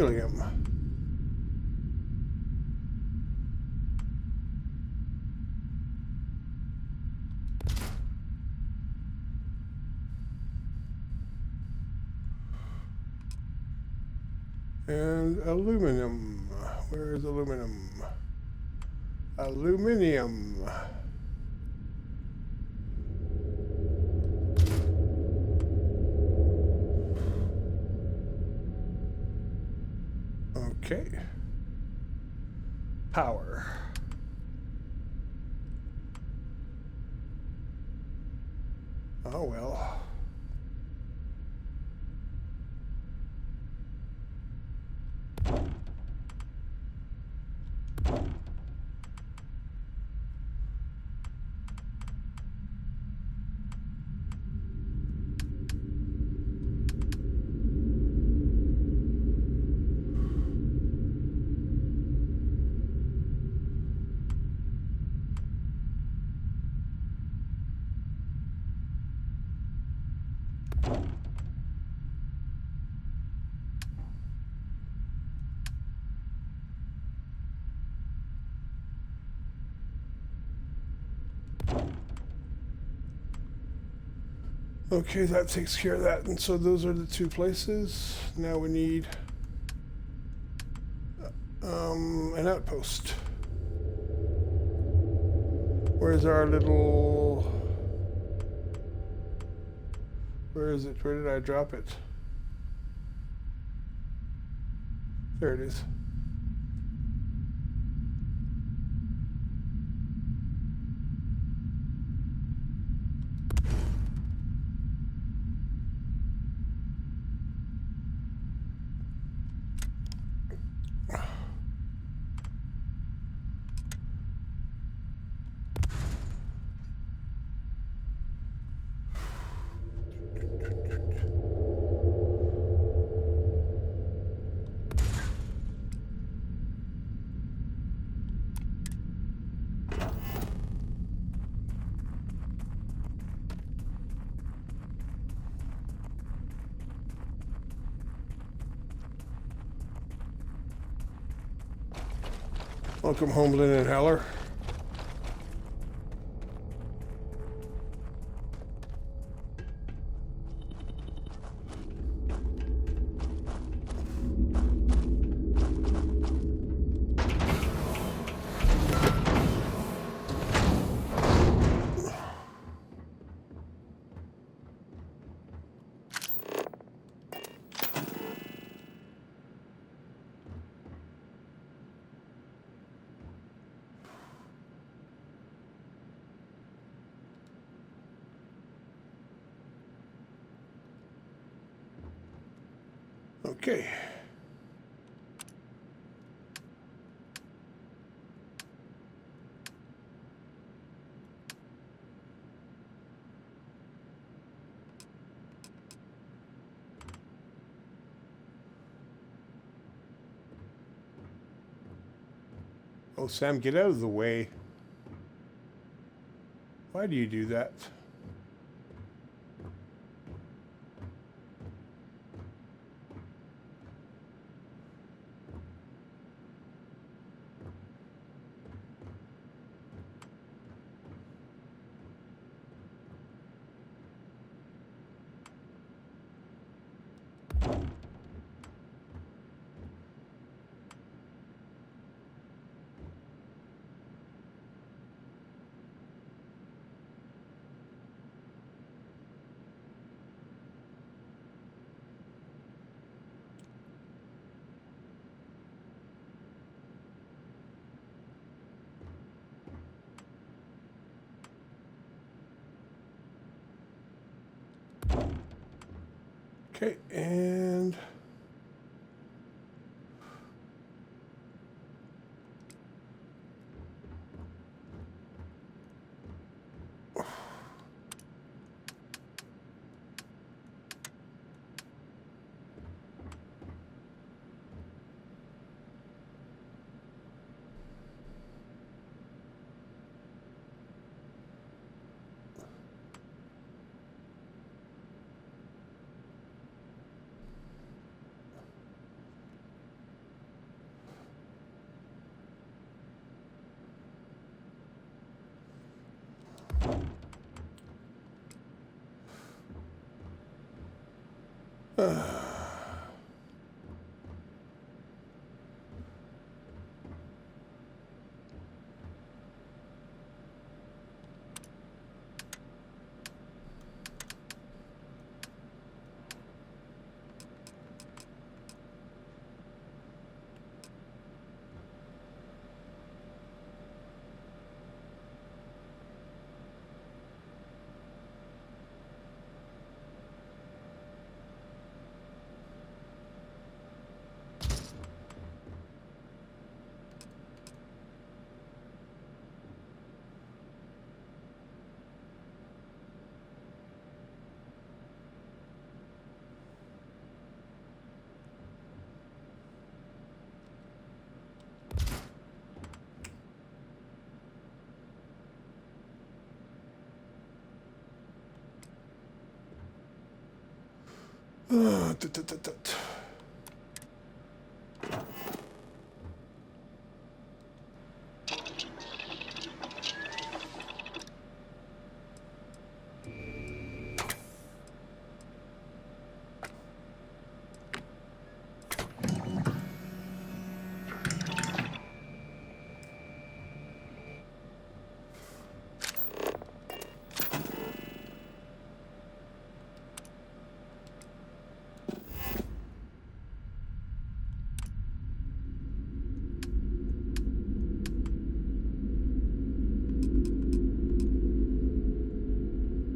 Speaker 1: helium. And aluminum. Where is aluminum? Aluminium. Okay. Power. Oh well. Okay, that takes care of that. And so those are the two places. Now we need an outpost. Where's our little... Where is it? Where did I drop it? There it is. Welcome, Homeland and Heller. Okay. Oh, Sam, get out of the way. Why do you do that? Okay, and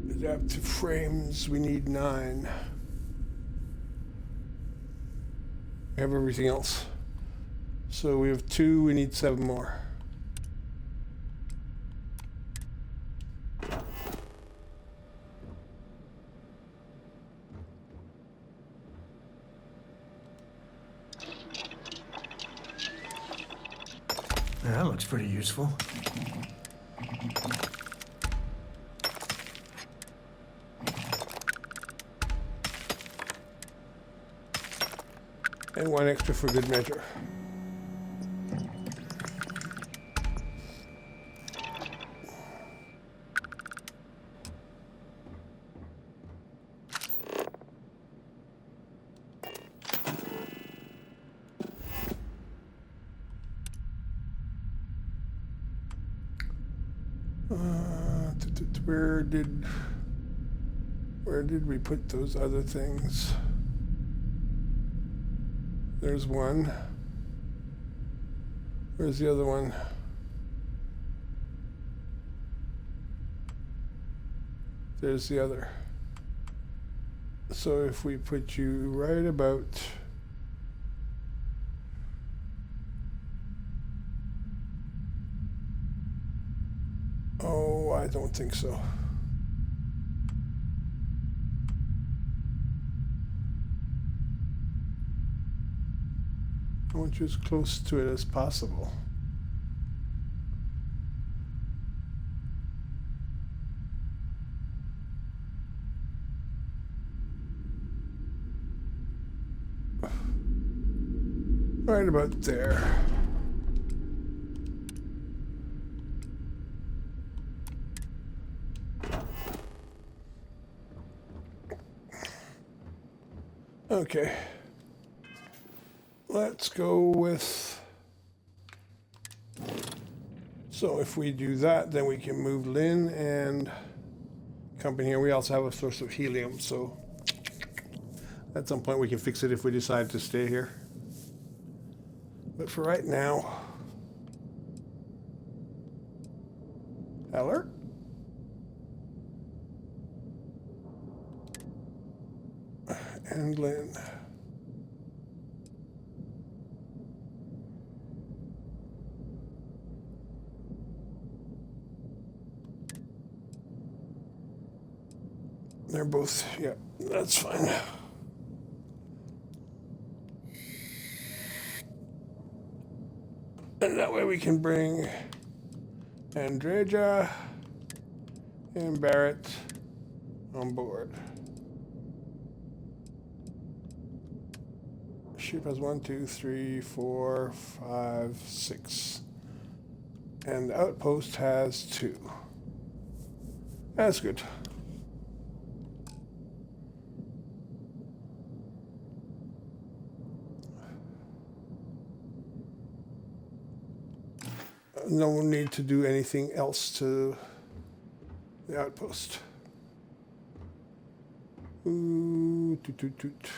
Speaker 1: Adaptive frames, we need 9. We have everything else. So we have 2, we need 7 more.
Speaker 15: Yeah, that looks pretty useful.
Speaker 1: And 1 extra for good measure. Where did we put those other things? There's one. Where's the other one? There's the other. So if we put you right about I don't think so. I want you as close to it as possible. Right about there. Okay. Let's go with... So if we do that, then we can move Lynn and company here. We also have a source of helium, so at some point we can fix it if we decide to stay here. But for right now... Heller? And Lynn. They're both, yeah, that's fine. And that way we can bring Andreja and Barrett on board. Ship has 1, 2, 3, 4, 5, 6. And the outpost has 2. That's good. no need to do anything else to the outpost. Ooh, toot, toot, toot.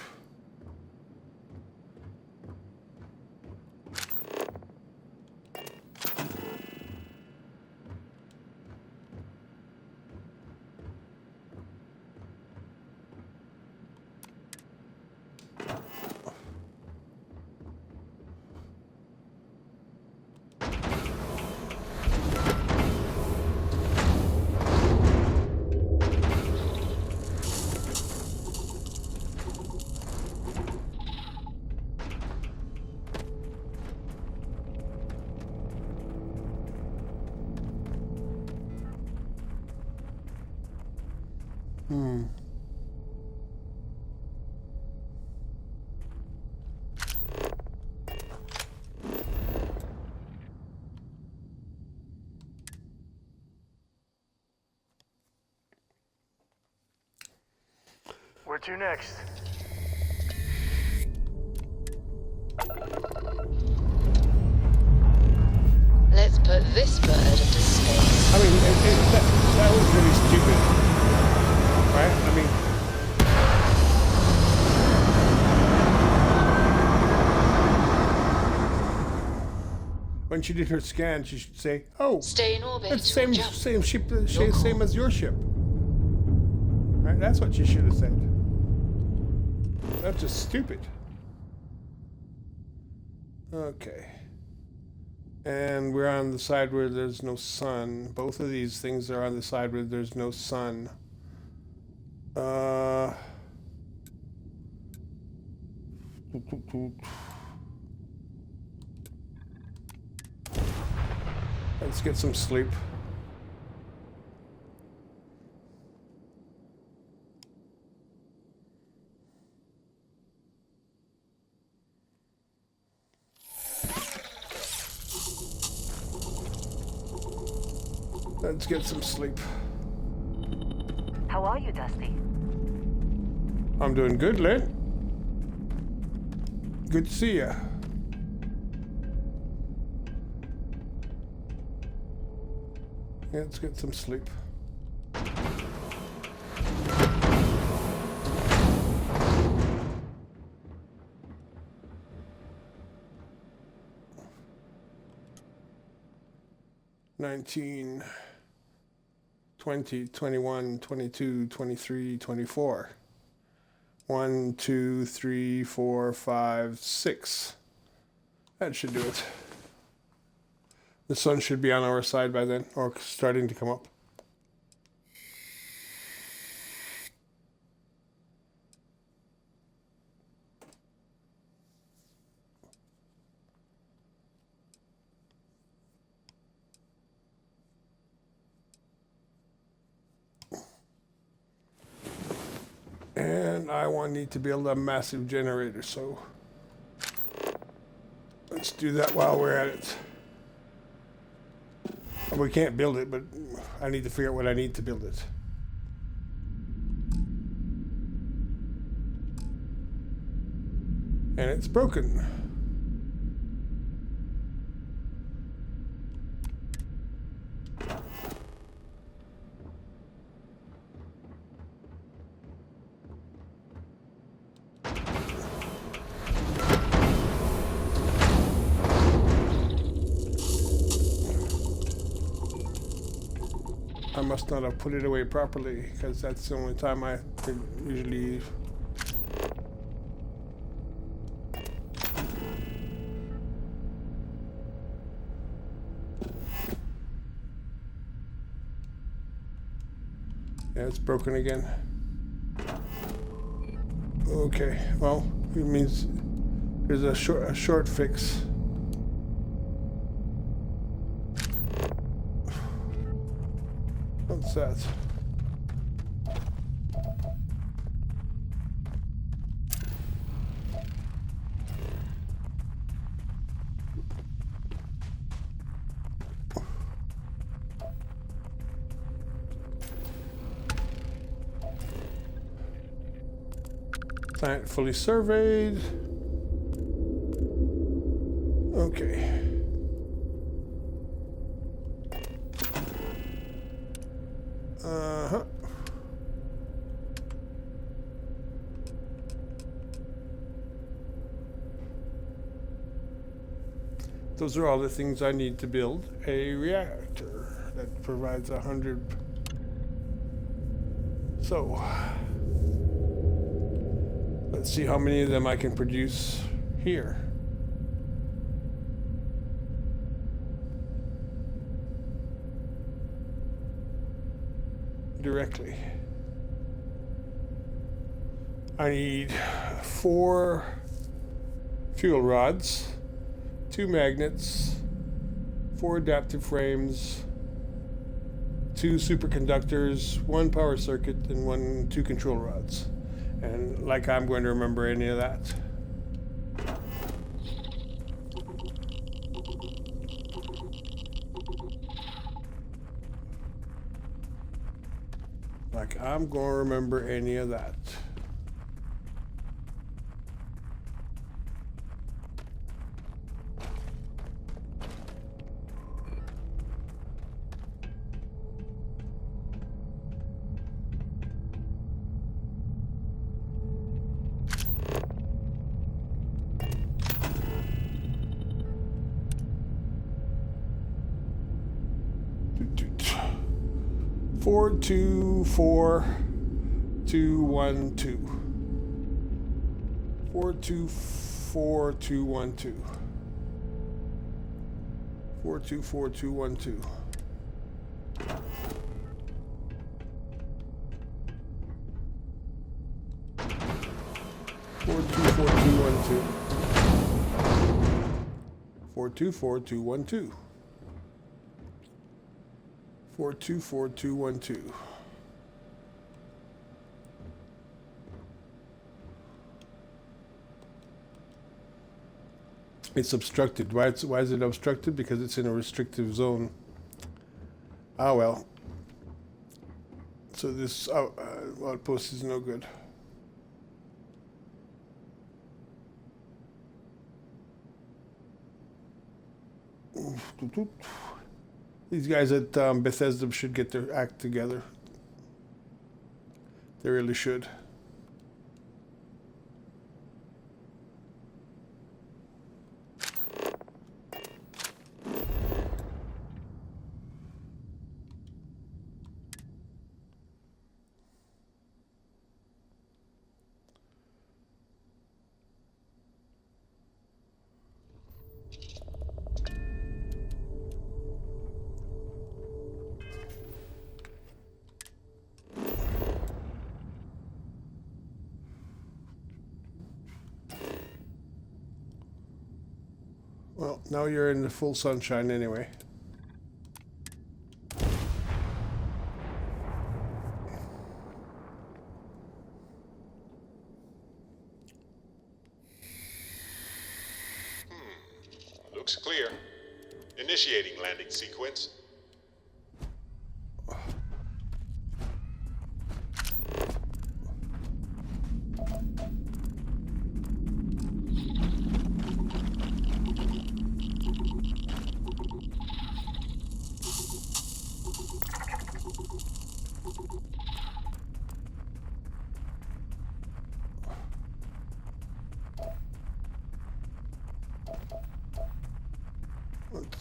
Speaker 15: Where to next?
Speaker 7: Let's put this bird into space.
Speaker 1: I mean, that was really stupid, right? I mean, when she did her scan, she should say, "Oh,
Speaker 7: stay in orbit.
Speaker 1: It's same ship, same as your ship." Right? That's what she should have said. That's just stupid. Okay. And we're on the side where there's no sun. Both of these things are on the side where there's no sun. Let's get some sleep. Let's get some sleep.
Speaker 8: How are you, Dusty?
Speaker 1: I'm doing good, Lynn. Good to see ya. Yeah, let's get some sleep. $19, $20, $21, $22, $23, $24. 1, 2, 3, 4, 5, 6. That should do it. The sun should be on our side by then, or starting to come up. And I need to build a massive generator, so let's do that while we're at it. We can't build it, but I need to figure out what I need to build it. And it's broken. I must not have put it away properly, because that's the only time I usually... Yeah, it's broken again. Okay, well, it means there's a short fix. What's that? Planet fully surveyed. Okay. Uh-huh. Those are all the things I need to build a reactor that provides 100. So, let's see how many of them I can produce here. Directly. I need 4 fuel rods, 2 magnets, 4 adaptive frames, 2 superconductors, 1 power circuit, and 2 control rods. And like I'm going to remember any of that. Like I'm going to remember any of that. Four, 2, 4, 2, 1, 2. 4, 2, 4, 2, 1, 2. 4, 2, 4, 2, 1, 2. 4, 2, 4, 2, 1, 2. 4, 2, 4, 2, 1, 2. 4, 2, 4, 2, 1, 2. It's obstructed. Why is it obstructed? Because it's in a restrictive zone. Ah, well. So this outpost is no good. These guys at Bethesda should get their act together. They really should. Well, now you're in the full sunshine anyway.
Speaker 20: Looks clear. Initiating landing sequence.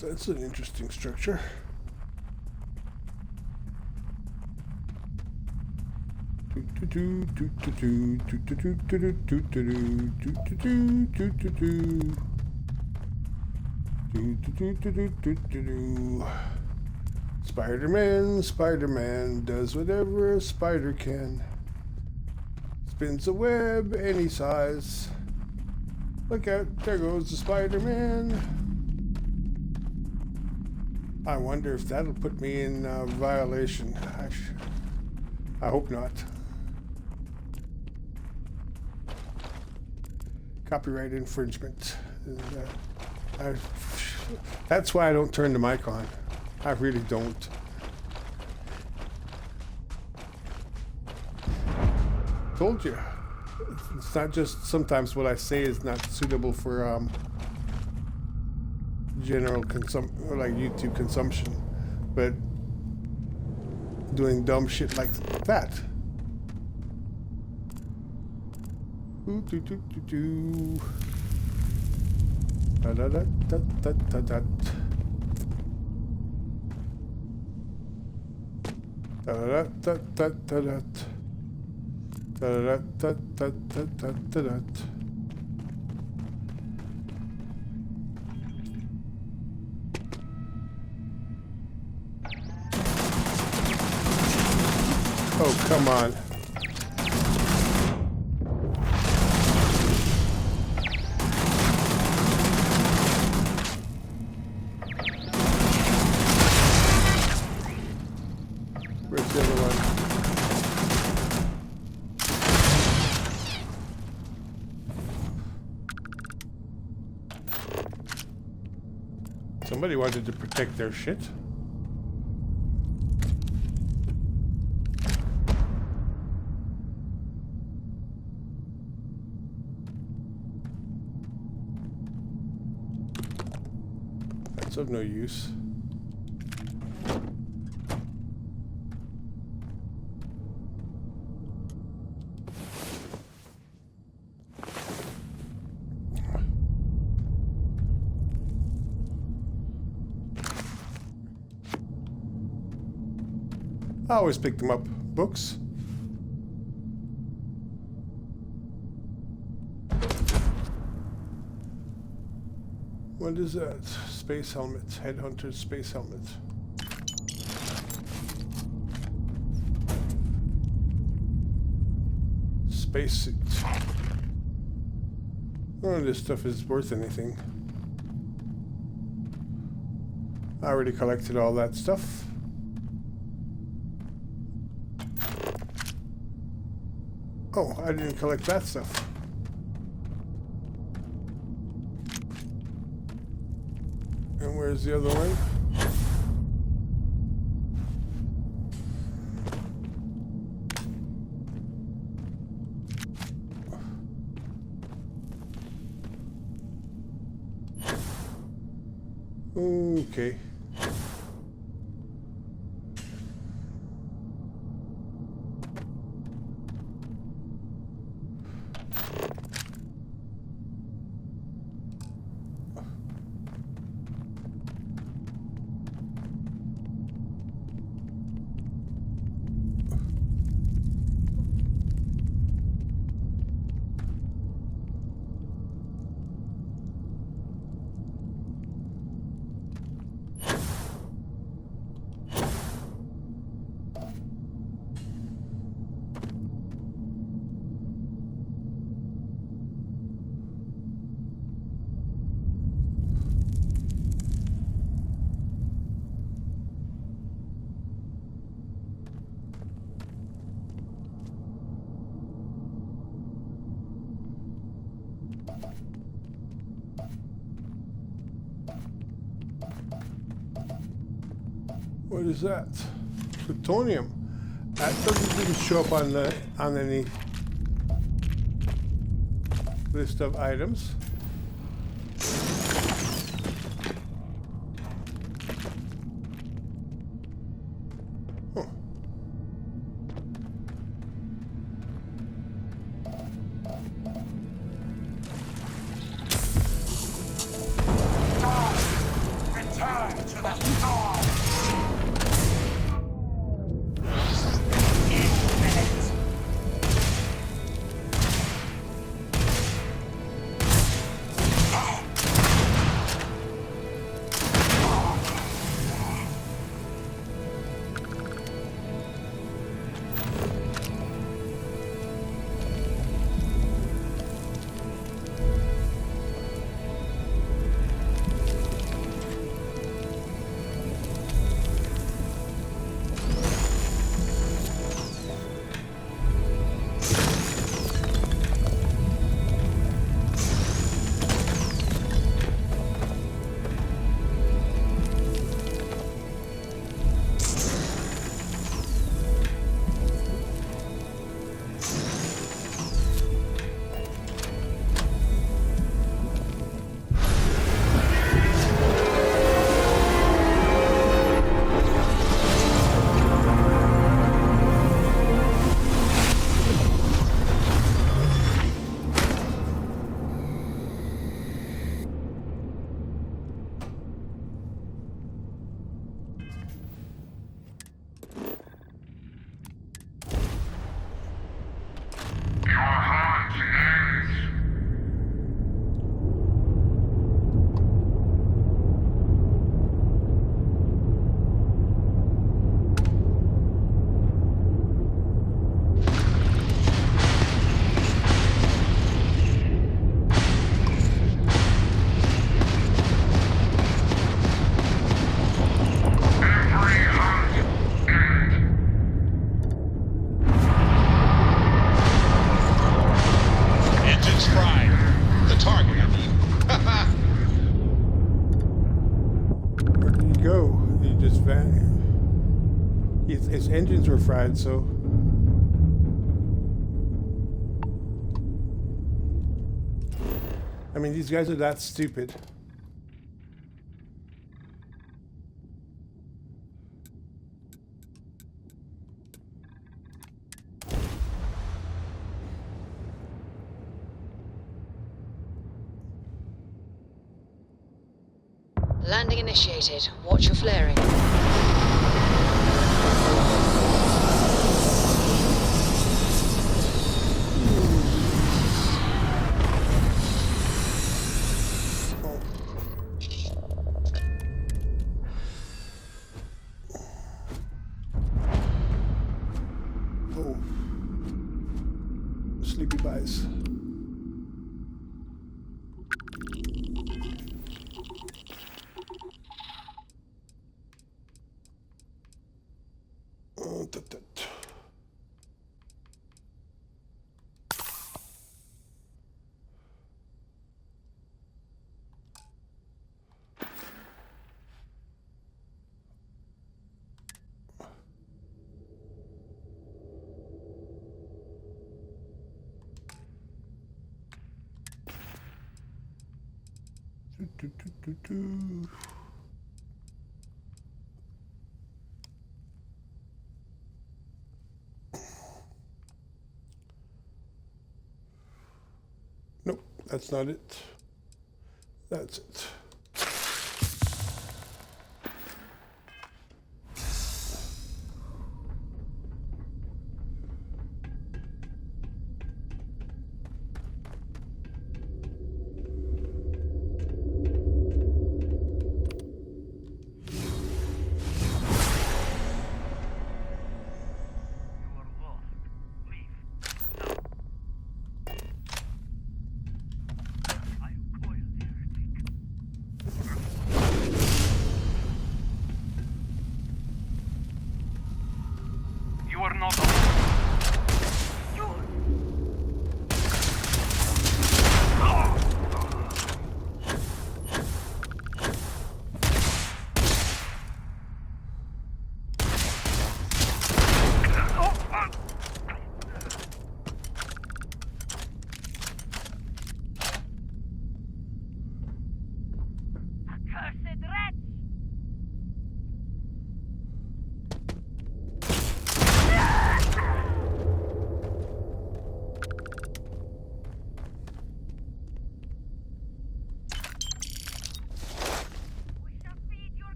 Speaker 1: That's an interesting structure. Spider-Man does whatever a spider can. Spins a web any size. Look out, there goes the Spider-Man. I wonder if that'll put me in violation. I hope not. Copyright infringement. That's why I don't turn the mic on. I really don't. Told you. It's not just sometimes what I say is not suitable for general like YouTube consumption, but doing dumb shit like that. Oh, come on. Where's the other one? Somebody wanted to protect their shit. That's of no use. I always pick them up. Books. What is that? Space helmet. Headhunter space helmet. Space suit. None of this stuff is worth anything. I already collected all that stuff. Oh, I didn't collect that stuff. And where's the other one? Okay. What is that? Plutonium. That didn't show up on any list of items. Huh.
Speaker 14: Return to the storm!
Speaker 1: just its engines were fried, so. I mean, these guys are that stupid.
Speaker 7: Landing initiated. Watch your flaring.
Speaker 1: Oh. Sleepy buys. Nope, that's not it. That's it.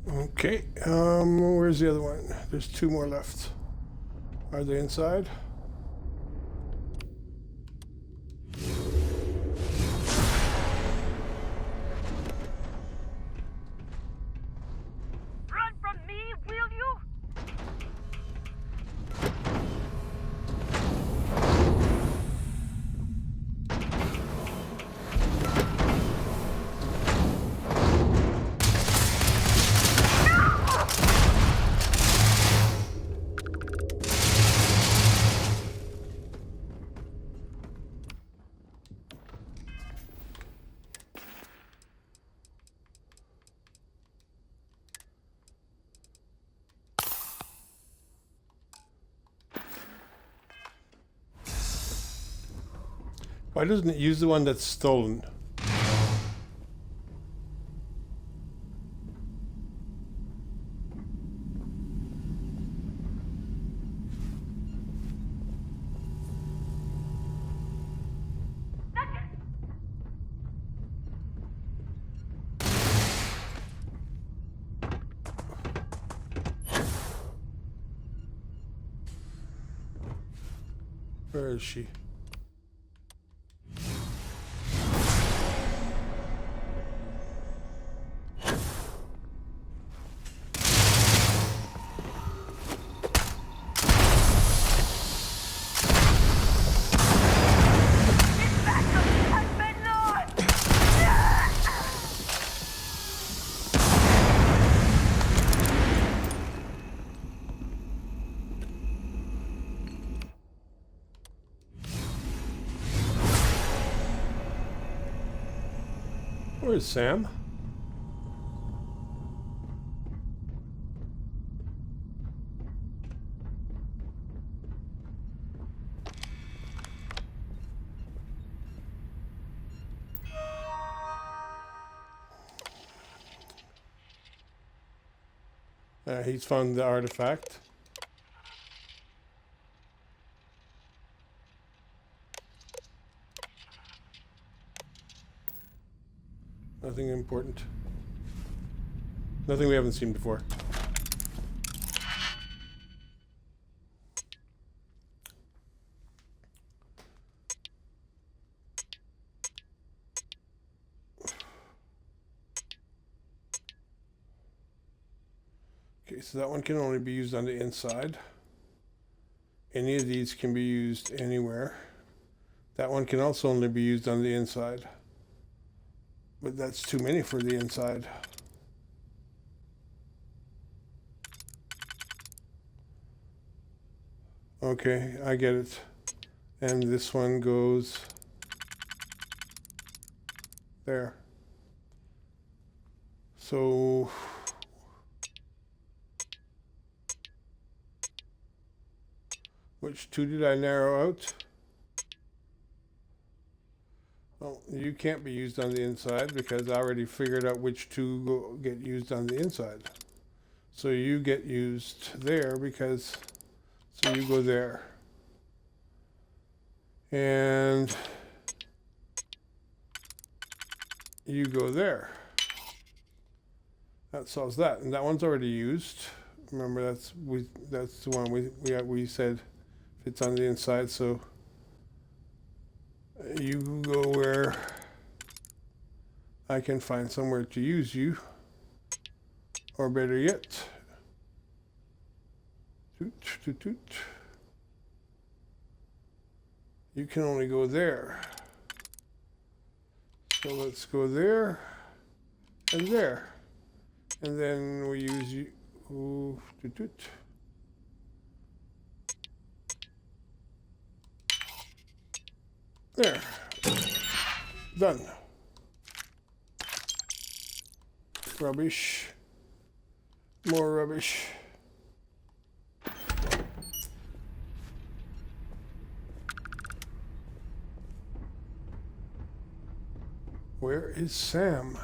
Speaker 1: Okay, where's the other one? There's two more left. Are they inside?
Speaker 8: Run from me, will you?
Speaker 1: Why doesn't it use the one that's stolen? Where is she? Where's Sam? He's found the artifact. Nothing important. Nothing we haven't seen before. Okay, so that one can only be used on the inside. Any of these can be used anywhere. That one can also only be used on the inside. But that's too many for the inside. Okay, I get it. And this one goes there. So which two did I narrow out? Well, you can't be used on the inside because I already figured out which two get used on the inside. So you get used there because, so you go there. And you go there. That solves that. And that one's already used. Remember, that's the one we said fits on the inside, so you go where I can find somewhere to use you, or better yet, you can only go there. So let's go there and there, and then we use you. There. Done. Rubbish. More rubbish. Where is Sam?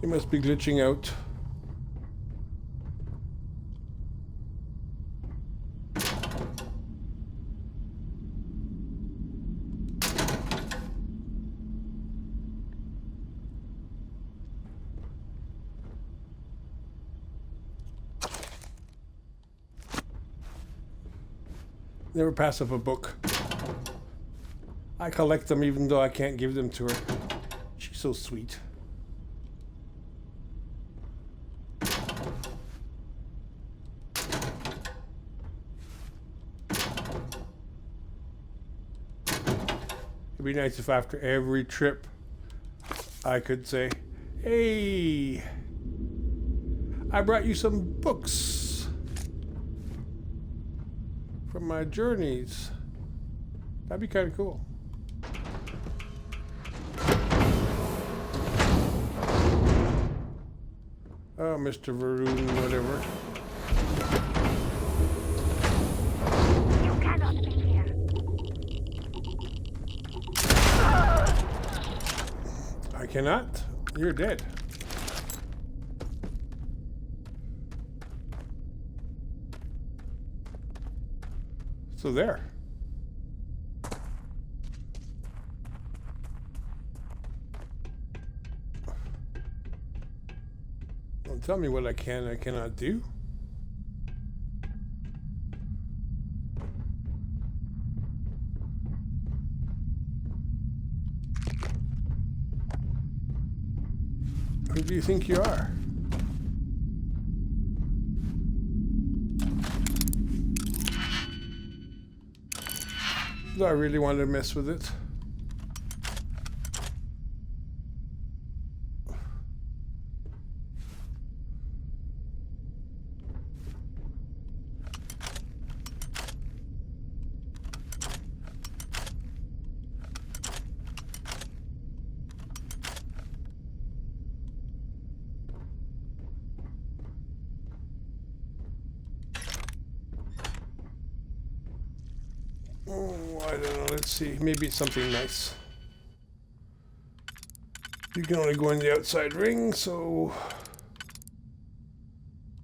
Speaker 1: He must be glitching out. Never pass up a book. I collect them even though I can't give them to her. She's so sweet. It'd be nice if after every trip I could say, hey, I brought you some books from my journeys. That'd be kind of cool. Oh, Mr. Varun, whatever.
Speaker 8: You cannot be here.
Speaker 1: I cannot. You're dead. So there. Don't tell me what I can and cannot do. Who do you think you are? Do I really want to mess with it? Oh, I don't know. Let's see. Maybe it's something nice. You can only go in the outside ring, so...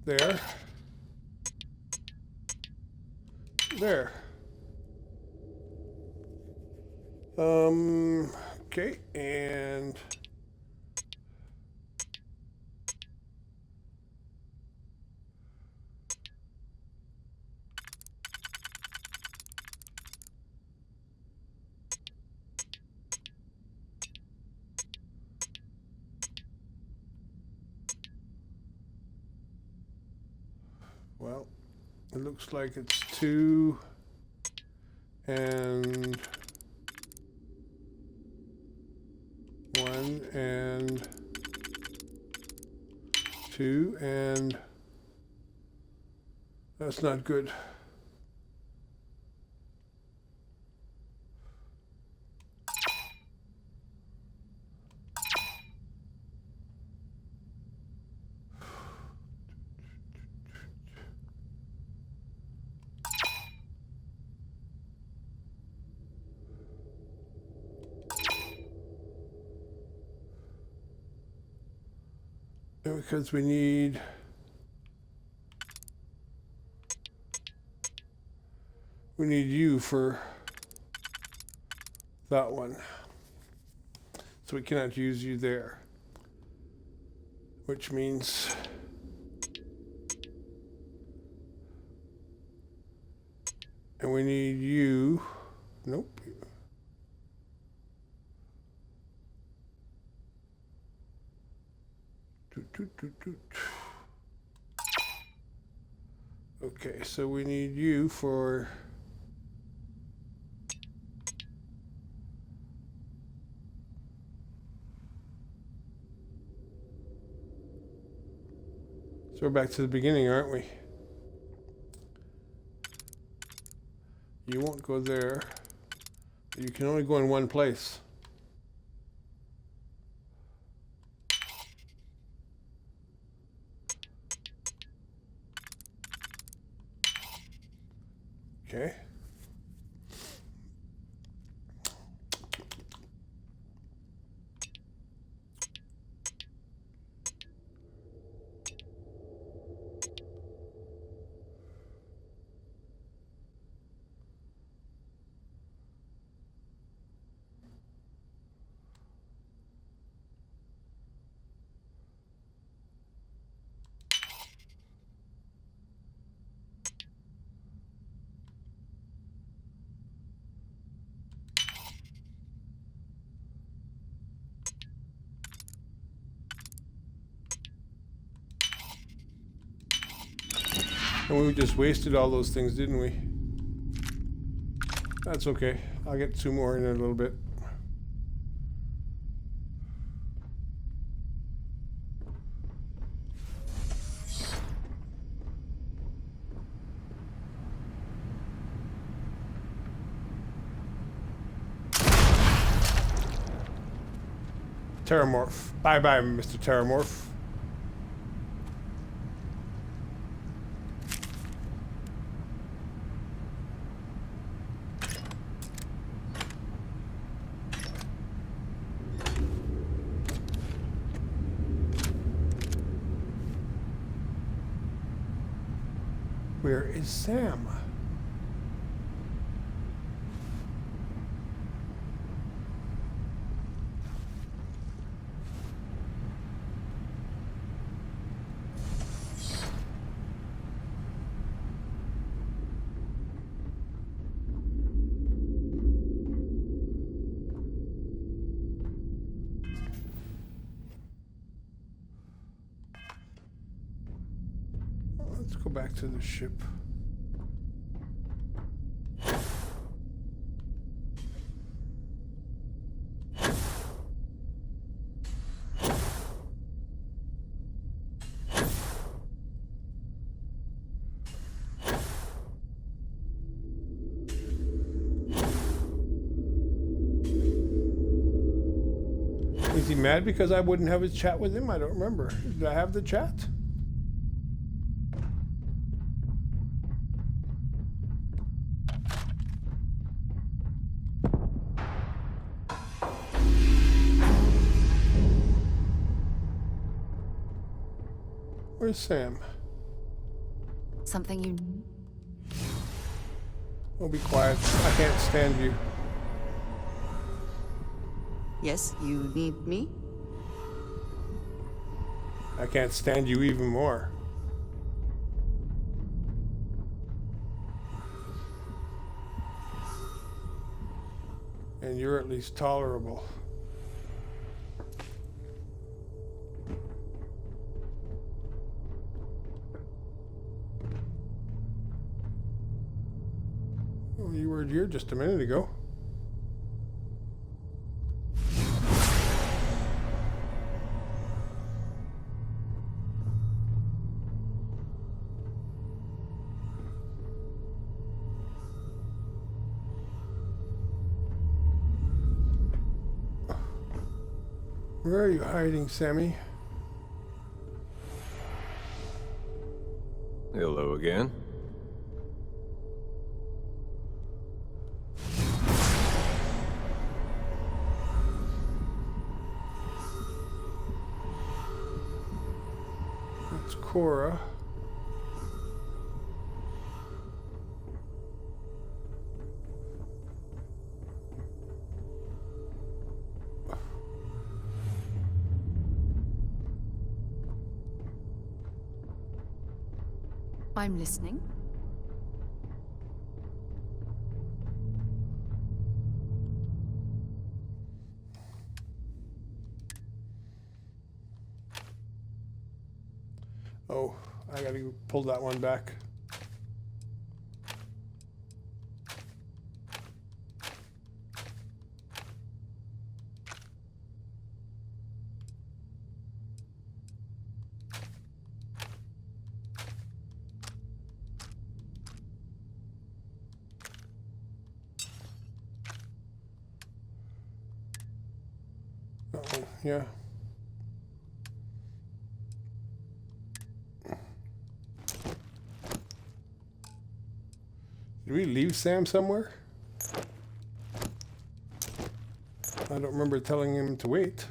Speaker 1: There. There. Okay, and... Well, it looks like it's 2 and 1 and 2 and that's not good. Because we need you for that one, so we cannot use you there, which means and we need you. Nope. Okay, so we need you for so we're back to the beginning, aren't we? You won't go there. You can only go in one place. Okay. And we just wasted all those things, didn't we? That's okay. I'll get 2 more in a little bit. Terramorph. Bye-bye, Mr. Terramorph. Where is Sam? back to the ship. Is he mad because I wouldn't have a chat with him? I don't remember. Did I have the chat? Where's Sam?
Speaker 19: Something you...
Speaker 1: Oh, be quiet. I can't stand you.
Speaker 9: Yes, you need me?
Speaker 1: I can't stand you even more. And you're at least tolerable. Well, you were here just a minute ago. Where are you hiding, Sammy?
Speaker 4: Hello again.
Speaker 1: That's Cora.
Speaker 19: I'm listening.
Speaker 1: Oh, I gotta go pull that one back. Uh-oh, yeah. Did we leave Sam somewhere? I don't remember telling him to wait.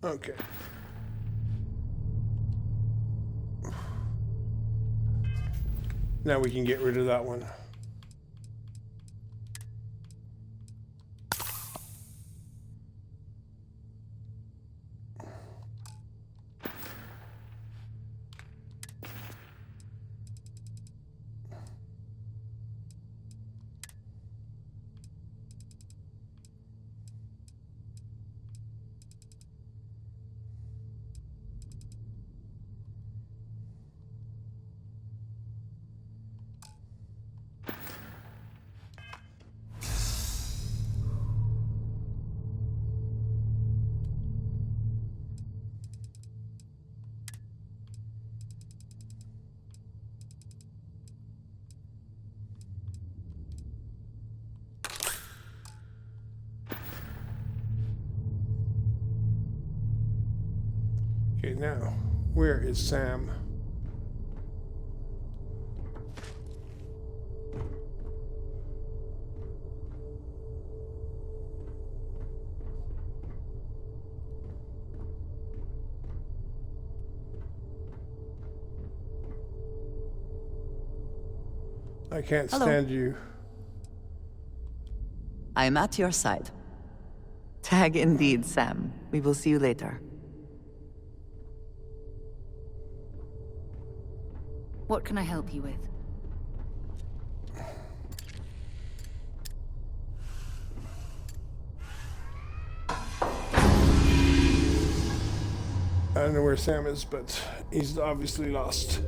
Speaker 1: Okay. Now we can get rid of that one. Okay, now, where is Sam? I can't stand you.
Speaker 9: I'm at your side. Tag indeed, Sam. We will see you later.
Speaker 19: What can I help you with?
Speaker 1: I don't know where Sam is, but he's obviously lost.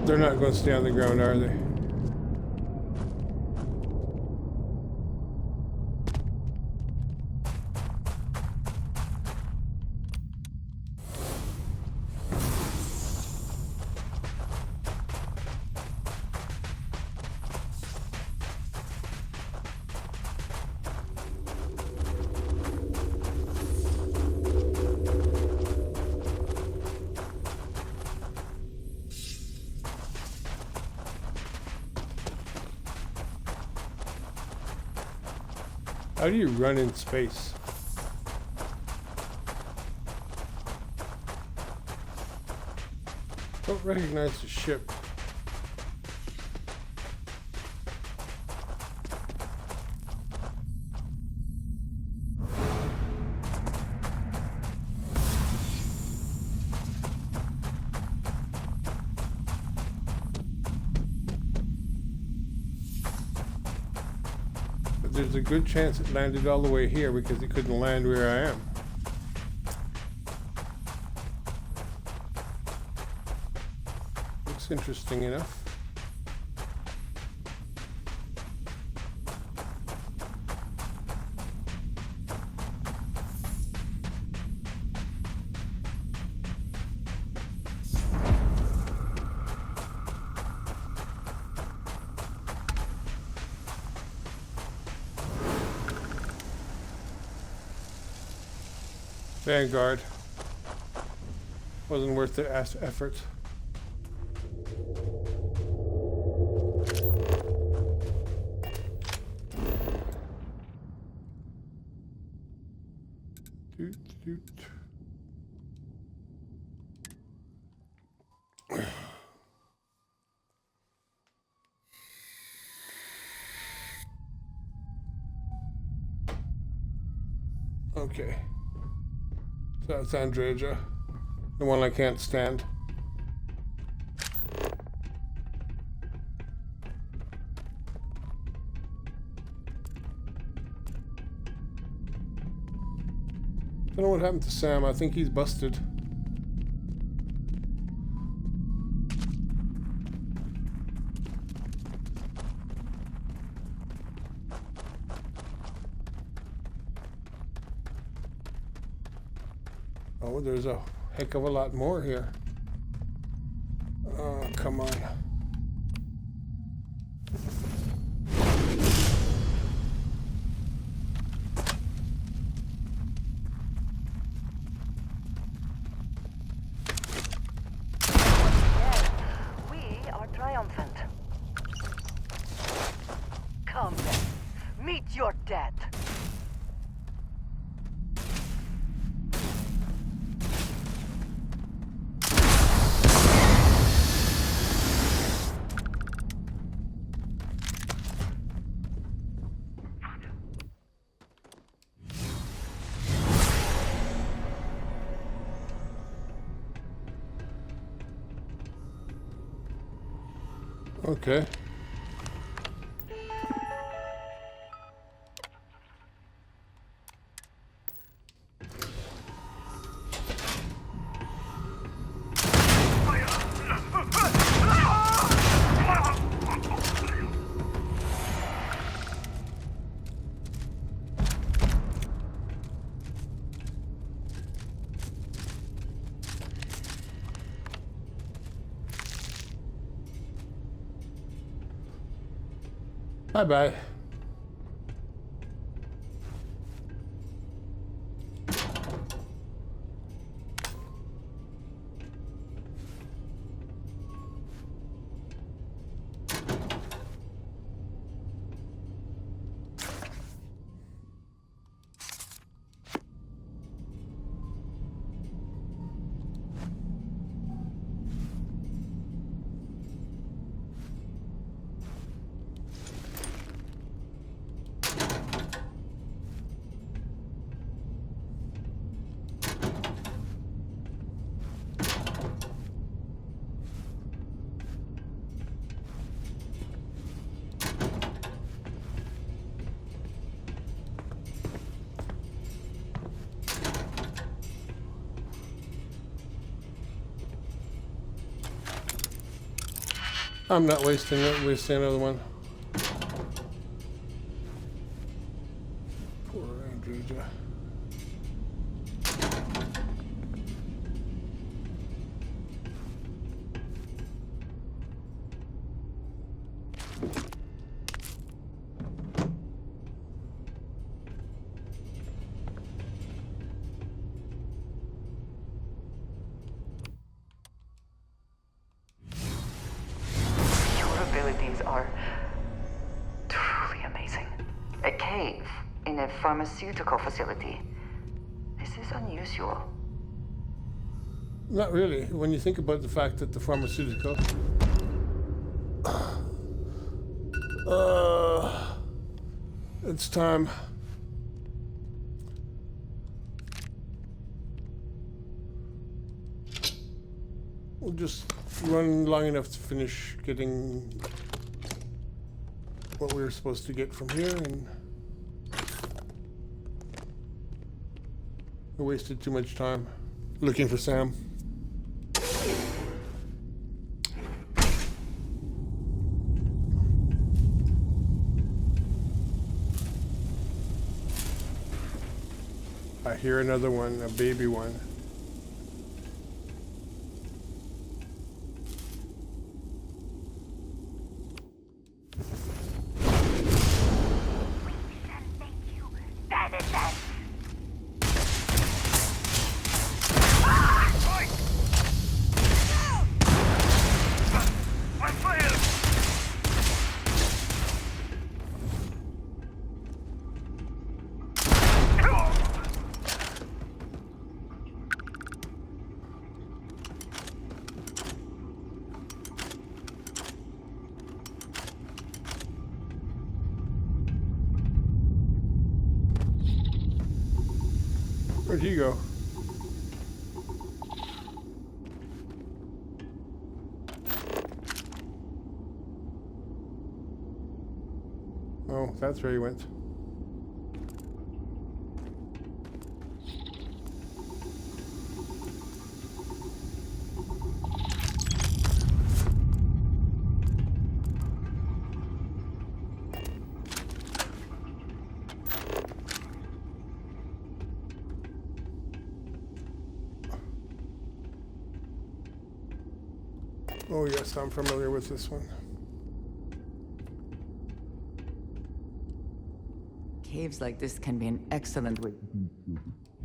Speaker 1: They're not going to stay on the ground, are they? How do you run in space? Don't recognize the ship. There's a good chance it landed all the way here because it couldn't land where I am. Looks interesting enough. Vanguard. Wasn't worth the effort. Doot, doot. Okay. So that's Andreja, the one I can't stand. Don't know what happened to Sam. I think he's busted. Oh, there's a heck of a lot more here. Oh, come on.
Speaker 8: Yes, we are triumphant. Come then, meet your death.
Speaker 1: Okay. Bye-bye. I'm not wasting another one. Poor Andreja.
Speaker 3: Are truly amazing. A cave in a pharmaceutical facility. This is unusual.
Speaker 1: Not really, when you think about the fact that the pharmaceutical... it's time. We'll just run long enough to finish getting what we were supposed to get from here, and we wasted too much time looking for Sam. I hear another one, a baby one. Where'd he go? Oh, that's where he went. Oh yes, I'm familiar with this one.
Speaker 9: Caves like this can be an excellent way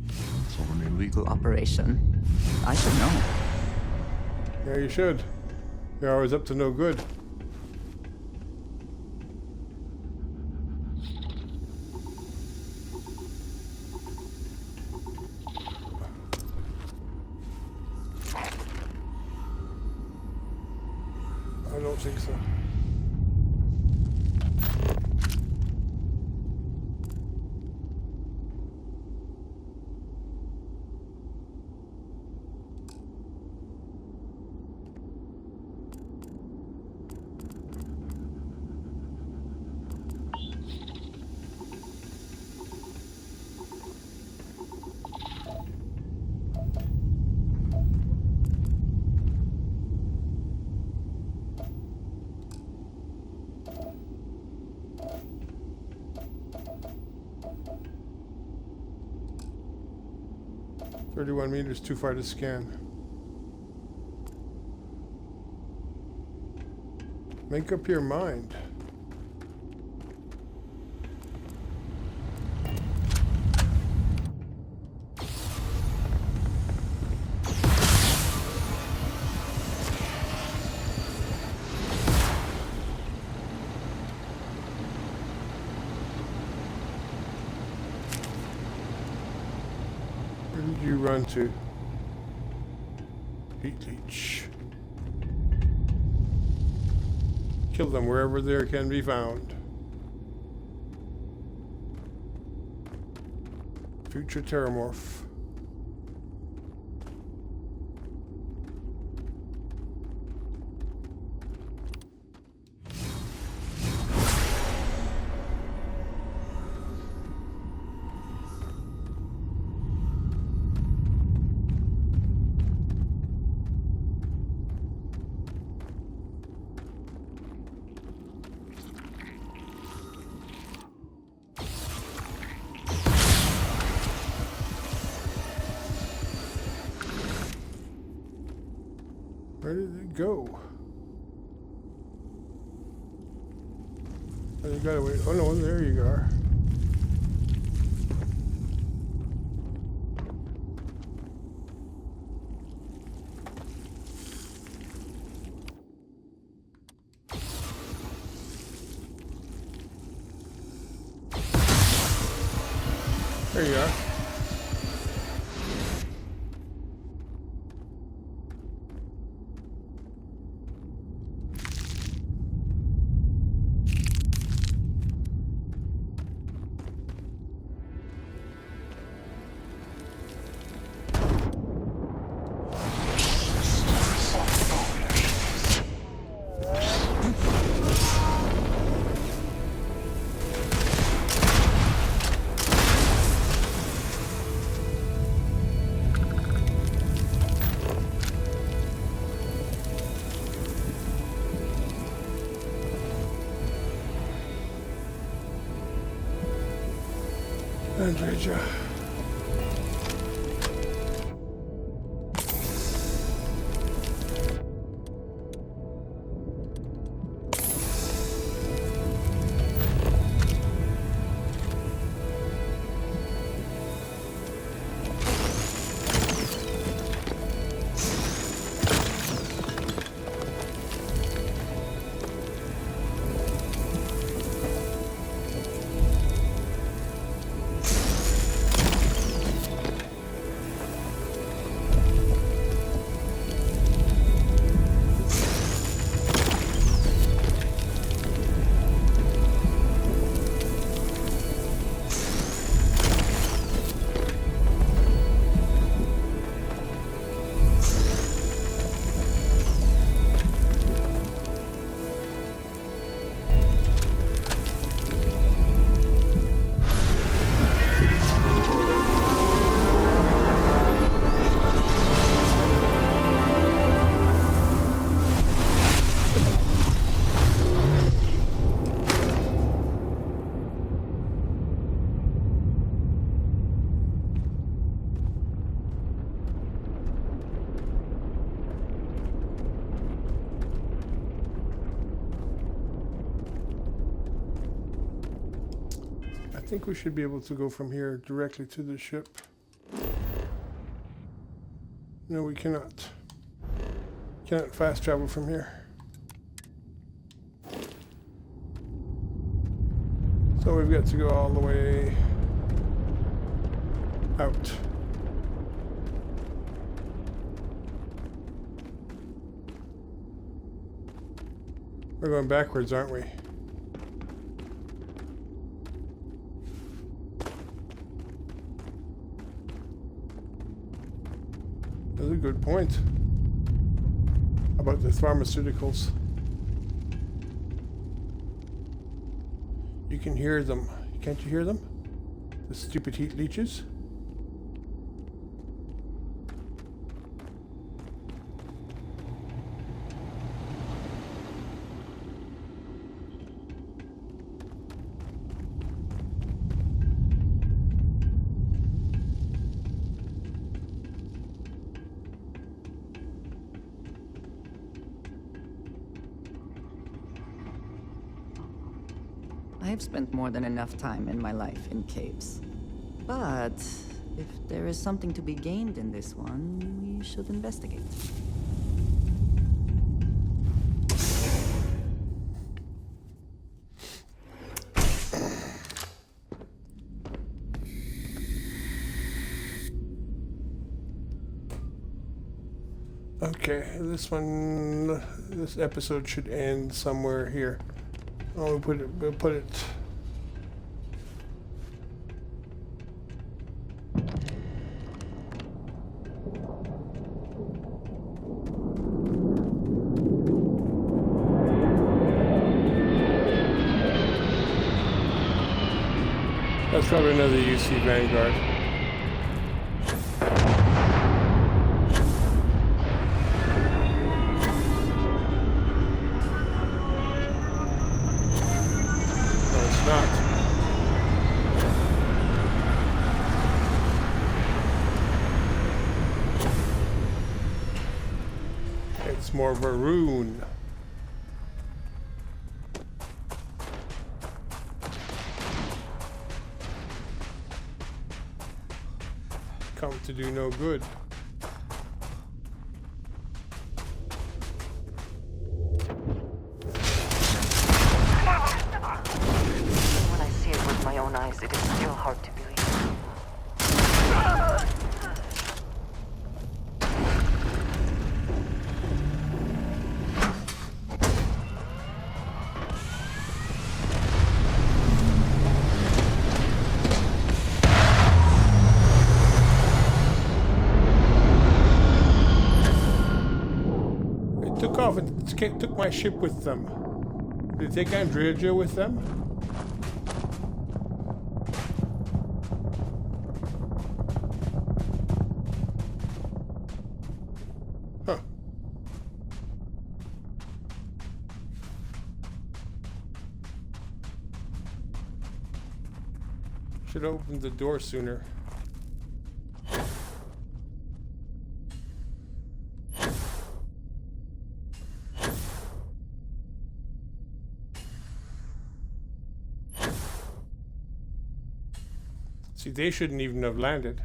Speaker 9: for an illegal operation. I should know.
Speaker 1: Yeah, you should. You're always up to no good. I don't think so. "31 meters too far to scan." Make up your mind. you run to? Heat leech. Kill them wherever they can be found. Future Terramorph. Where did it go? Oh, you gotta wait. Oh no, there you are. There you are. Andreja. I think we should be able to go from here directly to the ship. No, we cannot. Cannot fast travel from here. So we've got to go all the way out. We're going backwards, aren't we? That's a good point about the pharmaceuticals. You can hear them. Can't you hear them? The stupid heat leeches.
Speaker 9: I have spent more than enough time in my life in caves. But if there is something to be gained in this one, we should investigate.
Speaker 1: Okay, this episode should end somewhere here. Oh, we'll put it. That's probably another UC Vanguard. It's more maroon. Come to do no good.
Speaker 8: When I see it with my own eyes, it is still hard to believe.
Speaker 1: Took off and took my ship with them. Did they take Andrea with them? Huh. Should have opened the door sooner. See, they shouldn't even have landed,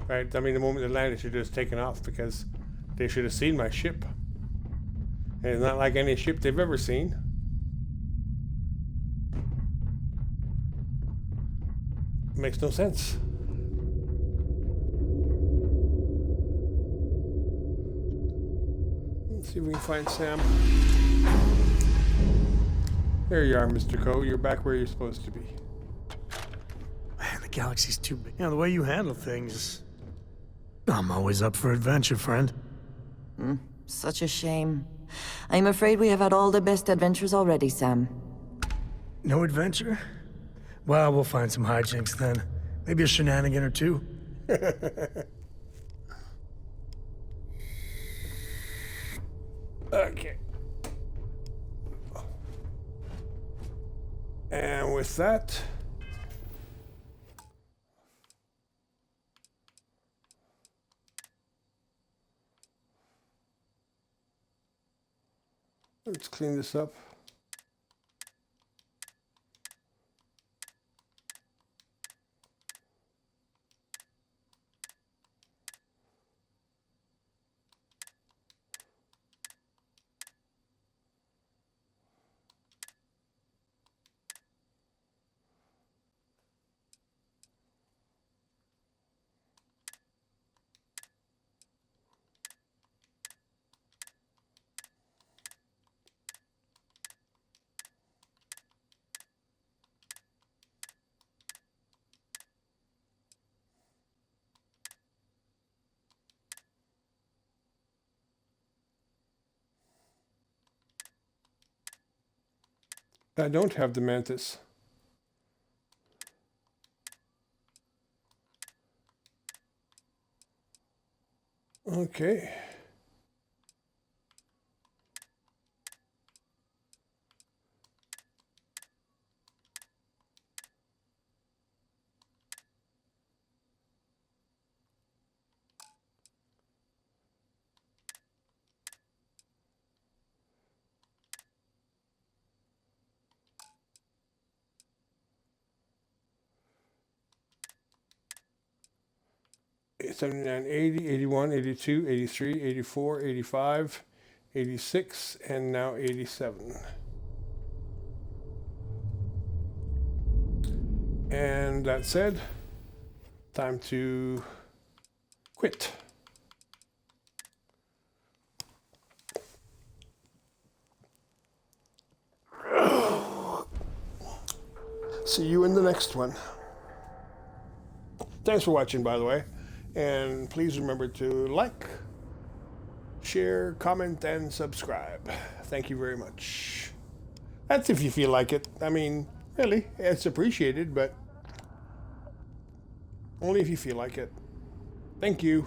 Speaker 1: right? I mean, the moment they landed, should have just taken off because they should have seen my ship. And it's not like any ship they've ever seen. Makes no sense. Let's see if we can find Sam. There you are, Mr. Coe. You're back where you're supposed to be.
Speaker 15: Man, the galaxy's too big. You know, the way you handle things... I'm always up for adventure, friend.
Speaker 9: Such a shame. I'm afraid we have had all the best adventures already, Sam.
Speaker 15: No adventure? Well, we'll find some hijinks then. Maybe a shenanigan or two.
Speaker 1: Okay. And with that... let's clean this up. I don't have the mantis. Okay. It's 79, 80, 81, 82, 83, 84, 85, 86, and now 87. And that said, time to quit. see you in the next one. Thanks for watching, by the way. And please remember to like, share, comment, and subscribe. Thank you very much. That's if you feel like it. I mean, really, it's appreciated, but only if you feel like it. Thank you.